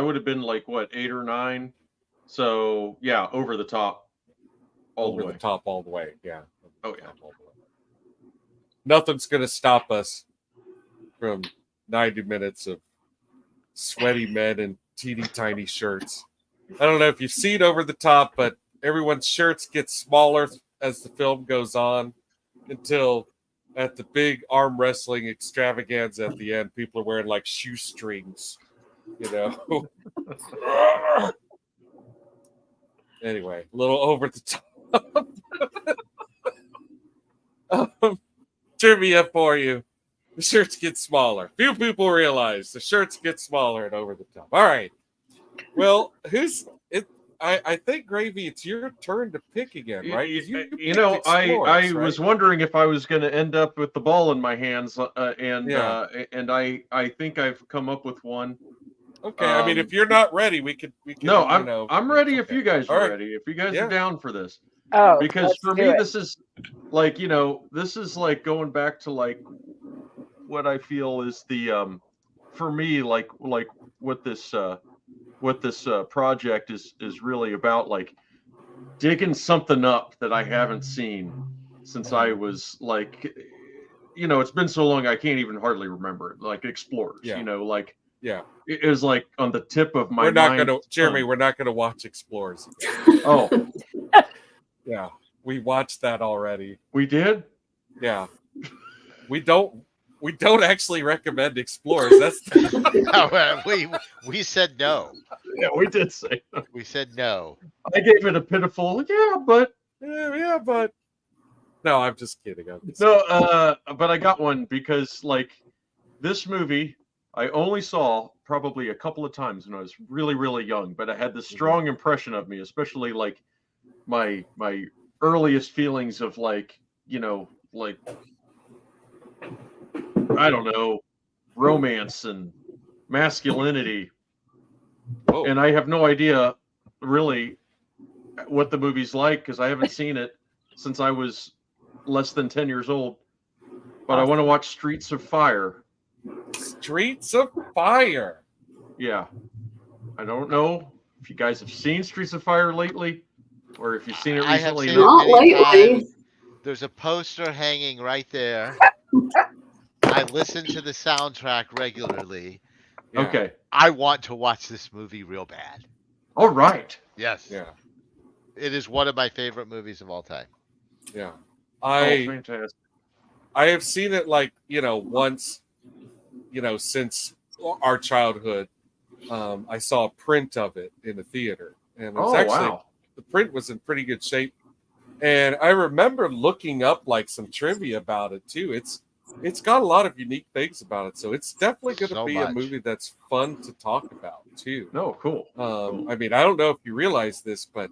would have been like, what, 8 or 9? So, yeah, Over the Top all the way. Over the Top all the way, yeah. Oh, yeah. Nothing's going to stop us from 90 minutes of sweaty men in teeny tiny shirts. I don't know if you've seen Over the Top, but everyone's shirts get smaller as the film goes on until at the big arm wrestling extravaganza at the end, people are wearing like shoestrings, Anyway, a little over the top. Trivia for you. The shirts get smaller. Few people realize the shirts get smaller and Over the Top. All right. Well, I think, Gravy, it's your turn to pick again, right? I was wondering if I was going to end up with the ball in my hands, and I think I've come up with one. Okay, I mean, if you're not ready, we could. No, I'm ready. If you guys are ready, if you guys are down for this, because for me this is like this is like going back to like what I feel is the for me like what this project is really about, like digging something up that I haven't seen since I was like, it's been so long I can't even hardly remember it. Like Explorers, it was like on the tip of my mind. Jeremy, we're not gonna watch Explorers again. Oh, yeah, we watched that already. We did. Yeah, we don't actually recommend Explorers. That's we said no. Yeah, we did say no. We said no. I gave it a pitiful, but no, I'm just kidding. But I got one because like this movie I only saw probably a couple of times when I was really, really young, but I had this strong impression of me, especially like my earliest feelings of like, like I don't know, romance and masculinity. Whoa. And I have no idea really what the movie's like because I haven't seen it since I was less than 10 years old. But I want to watch Streets of Fire. Streets of Fire. Yeah. I don't know if you guys have seen Streets of Fire lately, or if you've seen it I have recently. seen and it Not many lately. times. There's a poster hanging right there. I listen to the soundtrack regularly. Yeah. Okay. I want to watch this movie real bad. All right. Yes. Yeah. It is one of my favorite movies of all time. Yeah. Oh, fantastic. I have seen it like, once, since our childhood. I saw a print of it in the theater, and it was Wow. the print was in pretty good shape. And I remember looking up like some trivia about it too. It's got a lot of unique things about it, so it's definitely going to So be much. a movie that's fun to talk about too. No, cool. I mean, I don't know if you realize this, but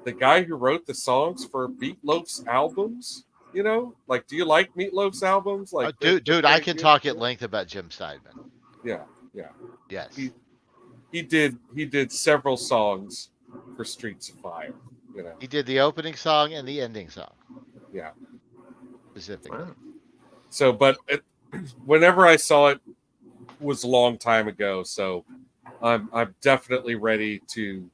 the guy who wrote the songs for Meatloaf's albums, like, do you like Meatloaf's albums? Like, dude, I can talk at length about Jim Steinman. Yeah. Yes. He did several songs for Streets of Fire. He did the opening song and the ending song. Yeah. Specifically. Wow. So, but whenever I saw it was a long time ago. So, I'm definitely ready to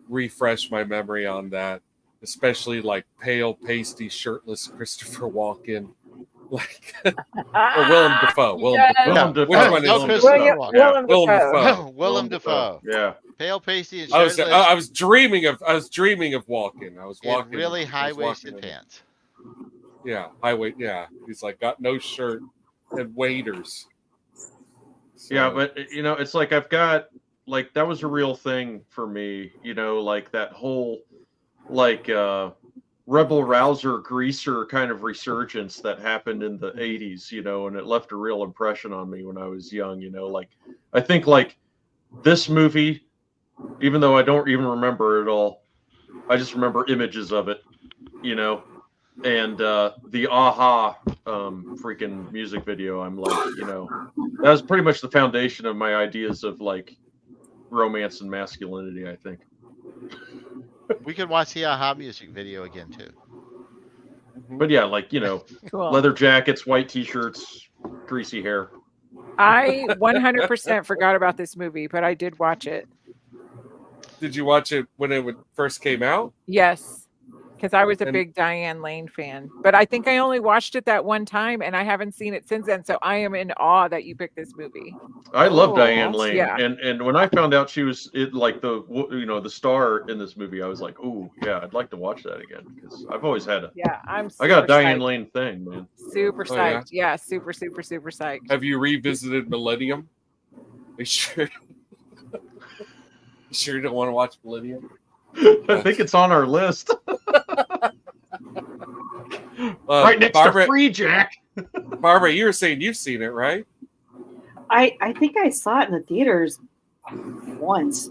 refresh my memory on that, especially like pale, pasty, shirtless Christopher Walken, like or Willem Dafoe. Yes. Willem Dafoe. Which one is No, it? Christopher Walken. Willem Willem Dafoe. Dafoe. Willem Dafoe. Yeah. Pale, pasty, and I shirtless. was dreaming of Walken. I was in walking really I was high-waisted walking in- pants. Yeah, highway. Yeah, he's like got no shirt and waders. So, Yeah, but it's like I've got like that was a real thing for me, like that whole like rebel rouser greaser kind of resurgence that happened in the 80s, and it left a real impression on me when I was young, like I think like this movie, even though I don't even remember it all, I just remember images of it, and the Aha freaking music video. I'm like, that was pretty much the foundation of my ideas of like romance and masculinity, I think. We could watch the Aha music video again too. But yeah, like, Cool. leather jackets, white t-shirts, greasy hair. I 100% forgot about this movie, but I did watch it. did you watch it when it first came out? Yes, because I was a And- big Diane Lane fan. But I think I only watched it that one time, and I haven't seen it since then. So I am in awe that you picked this movie. I love Oh, Diane awesome. Lane, Yeah. and when I found out she was like the star in this movie, I was like, oh yeah, I'd like to watch that again because I've always had a Yeah, I got a super Diane psyched. Lane thing, man. Super Oh, yeah? psyched. Yeah, super psyched. Have you revisited Millennium? Are you sure? You sure you don't want to watch Millennium? I think it's on our list. Right next Barbara, to Free Jack. Barbara, you were saying you've seen it, right? I think I saw it in the theaters once.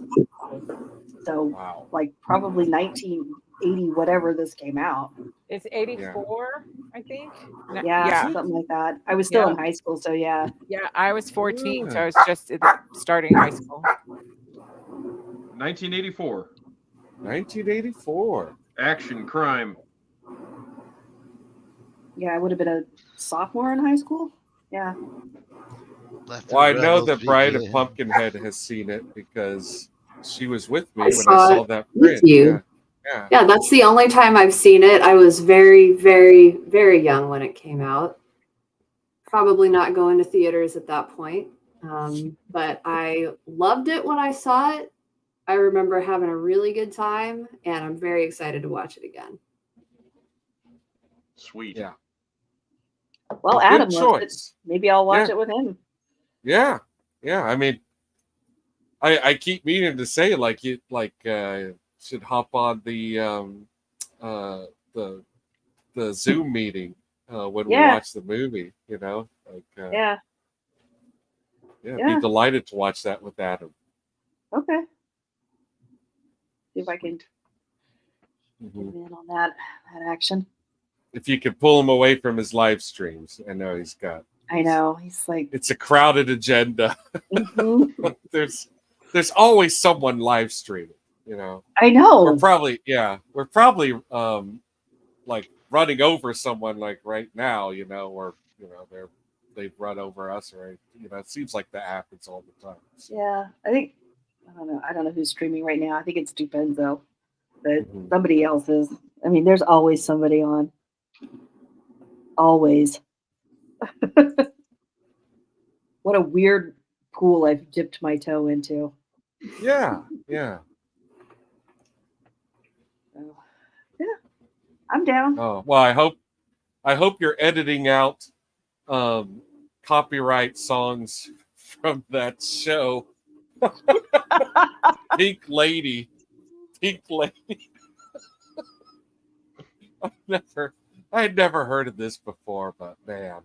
So Wow. like probably 1980, whatever this came out. It's 84, I think. No, Yeah, something like that. I was still Yeah. in high school, so yeah. yeah. I was 14, so Yeah. I was just starting high school. 1984. 1984. Action crime. Yeah, I would have been a sophomore in high school. Yeah. Let Well, I the know rebels that Bride of begin. Pumpkinhead has seen it because she was with me I when saw I saw it that with print. you. Yeah. Yeah, that's the only time I've seen it. I was very, very, very young when it came out. Probably not going to theaters at that point. But I loved it when I saw it. I remember having a really good time, and I'm very excited to watch it again. Sweet. Yeah. Well, Good Adam loved it. choice. Maybe I'll watch Yeah. it with him. Yeah. Yeah. I mean, I keep meaning to say like you should hop on the Zoom meeting when we Yeah. watch the movie. Yeah. Yeah, Yeah. be delighted to watch that with Adam. Okay. See if I can Mhm. get in on that action. If you could pull him away from his live streams, I know he's got. I know. He's like, It's a crowded agenda. mhm. There's always someone live streaming. I know. We're probably like running over someone like right now, or they've run over us, right? It seems like that happens all the time. So, Yeah, I think I don't know who's streaming right now. I think it's Dupenzo, but Mhm. somebody else is. I mean, there's always somebody on. Always. What a weird pool I've dipped my toe into. Yeah, yeah. So, yeah, I'm down. Oh well, I hope you're editing out copyright songs from that show. Pink Lady. I'd never heard of this before, but man.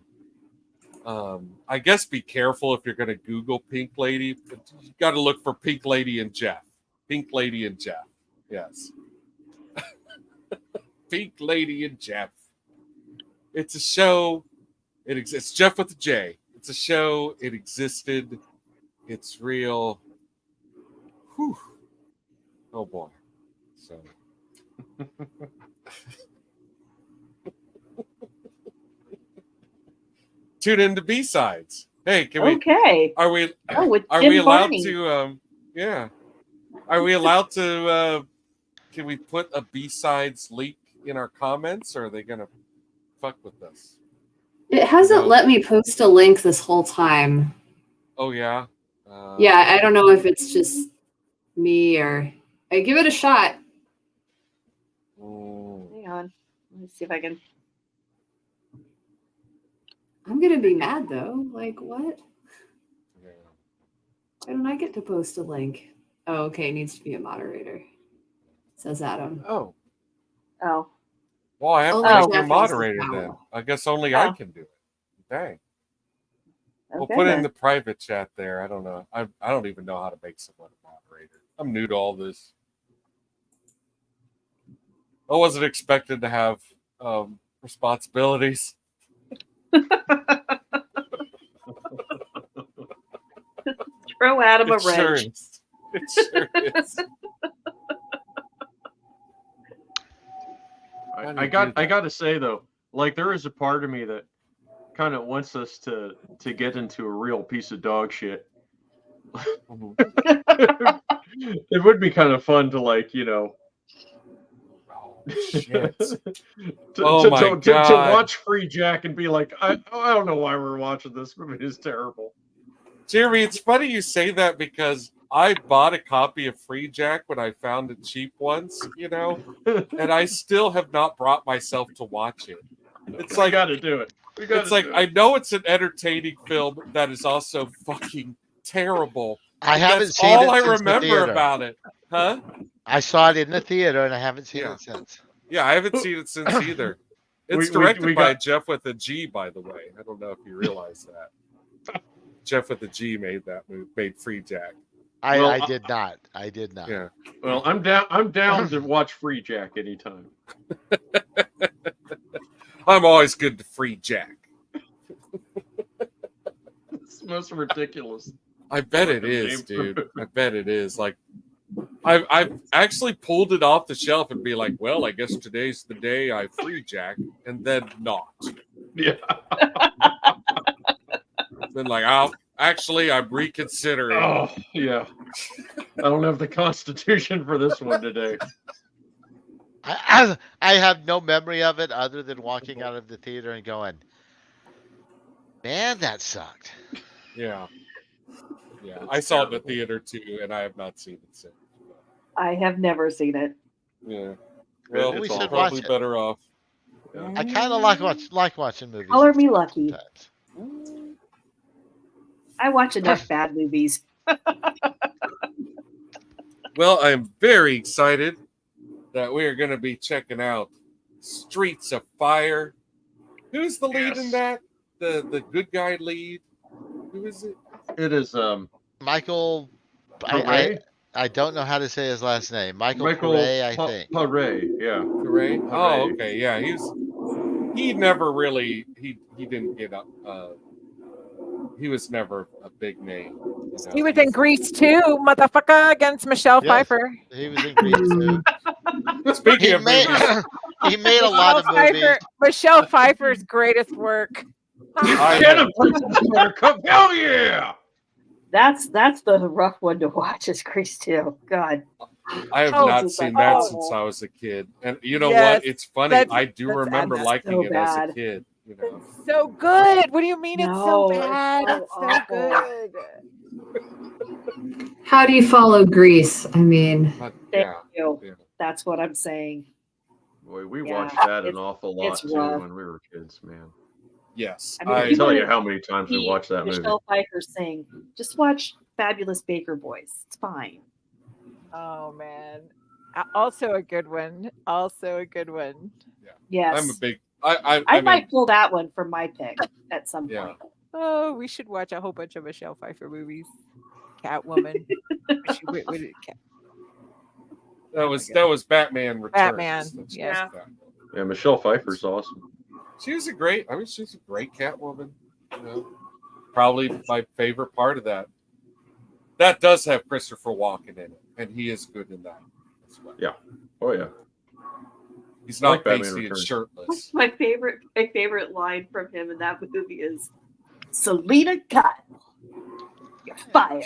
I guess be careful if you're going to Google Pink Lady. But you got to look for Pink Lady and Jeff. Pink Lady and Jeff. Yes. Pink Lady and Jeff. It's a show. It exists. Jeff with a J. It's a show. It existed. It's real. Whew. Oh boy. So. Tune into B-sides. Hey, can we? Okay. Are we? Oh, with Are Jim we allowed Varney. to? Yeah. Are we allowed to? Can we put a B-sides link in our comments, or are they gonna fuck with us? It hasn't No. let me post a link this whole time. Oh yeah. Yeah, I don't know if it's just me or I give it a shot. Hang on. Let me see if I can. I'm gonna be mad though. Like what? Yeah. Why don't I get to post a link? Oh, okay. It needs to be a moderator. Says Adam. Oh. Oh. Well, I have Only to make Jeff you a has the moderator power. then. I guess only I Oh. can do it. Dang. We'll Okay, put it in then. the private chat there. I don't know. I don't even know how to make someone a moderator. I'm new to all this. I wasn't expected to have responsibilities. Throw Adam a It sure wrench. is. It sure is. How do I you do that? got to say though, like there is a part of me that kind of wants us to get into a real piece of dog shit. Mhm. It would be kind of fun to Oh, shit. to Oh my to God. watch Free Jack and be like, I don't know why we're watching this movie. It's terrible. Jeremy, it's funny you say that because I bought a copy of Free Jack when I found it cheap once, and I still have not brought myself to watch it. It's We like got to do it. We got it's like I know it's an entertaining film that is also fucking terrible. I haven't That's seen all it I since the remember theater. about it. Huh? I saw it in the theater and I haven't seen Yeah. it since. Yeah, I haven't seen it since either. It's We directed by got- Jeff with a G, by the way. I don't know if you realize that. Jeff with a G made that movie, made Free Jack. Well, I did not. I did not. Yeah. Well, I'm down to watch Free Jack anytime. I'm always good to Free Jack. It's the most ridiculous. I bet it Fucking is, name. dude. I bet it is. Like, I've actually pulled it off the shelf and be like, well, I guess today's the day I Free Jack, and then not. Yeah. Then like, I'm reconsidering. Oh, yeah. I don't have the constitution for this one today. I have no memory of it other than walking out of the theater and going, man, that sucked. Yeah. Yeah. I saw it in the theater too, and I have not seen it since. I have never seen it. Yeah. Well, We it's should probably watch it. better off. I kind of like watching movies. Color me lucky. sometimes. I watch enough bad movies. Well, I'm very excited that we are going to be checking out Streets of Fire. Who's the lead in Yes. that? The good guy lead? Who is it? It is Michael, Pare? I don't know how to say his last name. Michael Michael Pare, I think. Pare, yeah. Correct? Oh, okay. Yeah, he never really he didn't get up. He was never a big name. He was in Grease too, motherfucker, against Michelle Yes. Pfeiffer. He was in Grease too. Speaking He of made, movies, he made a lot of movies. Michelle Pfeiffer's greatest work. I Get have, him, Buttercup! Hell yeah! That's the rough one to watch. Is Grease too? God, I have Oh, not it's seen like, that oh. since I was a kid. And you know Yes, what? It's funny. that's- I do that's remember Anna. liking So it as a bad. kid. You know. So good. What do you mean it's so No, it's bad? so It's so awful. good. How do you follow Grease? I mean, But, Thank yeah. you. Yeah. That's what I'm saying. Boy, we Yeah, watched that an it's- awful lot it's too rough. when we were kids, man. Yes. I mean, I if can't you tell wanna you how many times we see watched that movie. Michelle Pfeiffer sing, just watch Fabulous Baker Boys. It's fine. Oh man. Also a good one. Also a good one. Yes, I'm a big. I I mean, might pull that one for my pick at some Yeah. point. Oh, we should watch a whole bunch of Michelle Pfeiffer movies. Catwoman. that was Batman Returns. Batman, That's yes. just that. Yeah, Michelle Pfeiffer's awesome. She was a great. I mean, she's a great Catwoman. You know, probably my favorite part of that. That does have Christopher Walken in it, and he is good in that as well. Yeah. Oh yeah. He's I not like Batman pasty and Returns. shirtless. My favorite line from him in that movie is Selena Kyle, you're fired.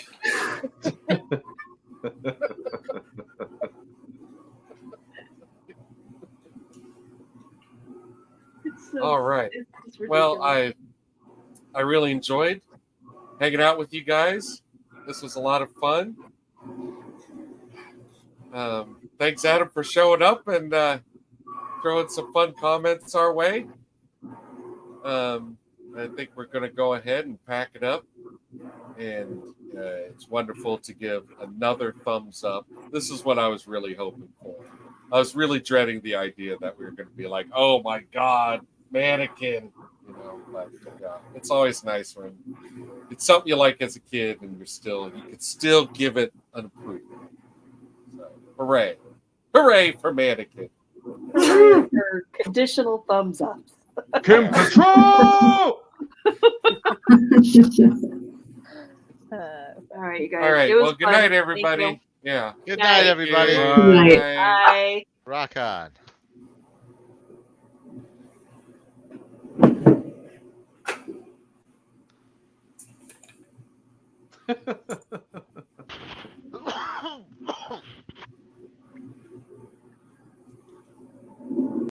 It's so- All right. it's Well, ridiculous. I really enjoyed hanging out with you guys. This was a lot of fun. Thanks, Adam, for showing up and throwing some fun comments our way. I think we're going to go ahead and pack it up. And it's wonderful to give another thumbs up. This is what I was really hoping for. I was really dreading the idea that we were going to be like, oh my God, Mannequin. You know, but it's always nice when it's something you like as a kid and you could still give it an approval. So, hooray. Hooray for Mannequin. For conditional thumbs up. Kim Control! All right, you guys. All right. It was Well, good fun. night, Thank you. everybody. Yeah. Good Night. night, everybody. Bye. Bye. Rock on.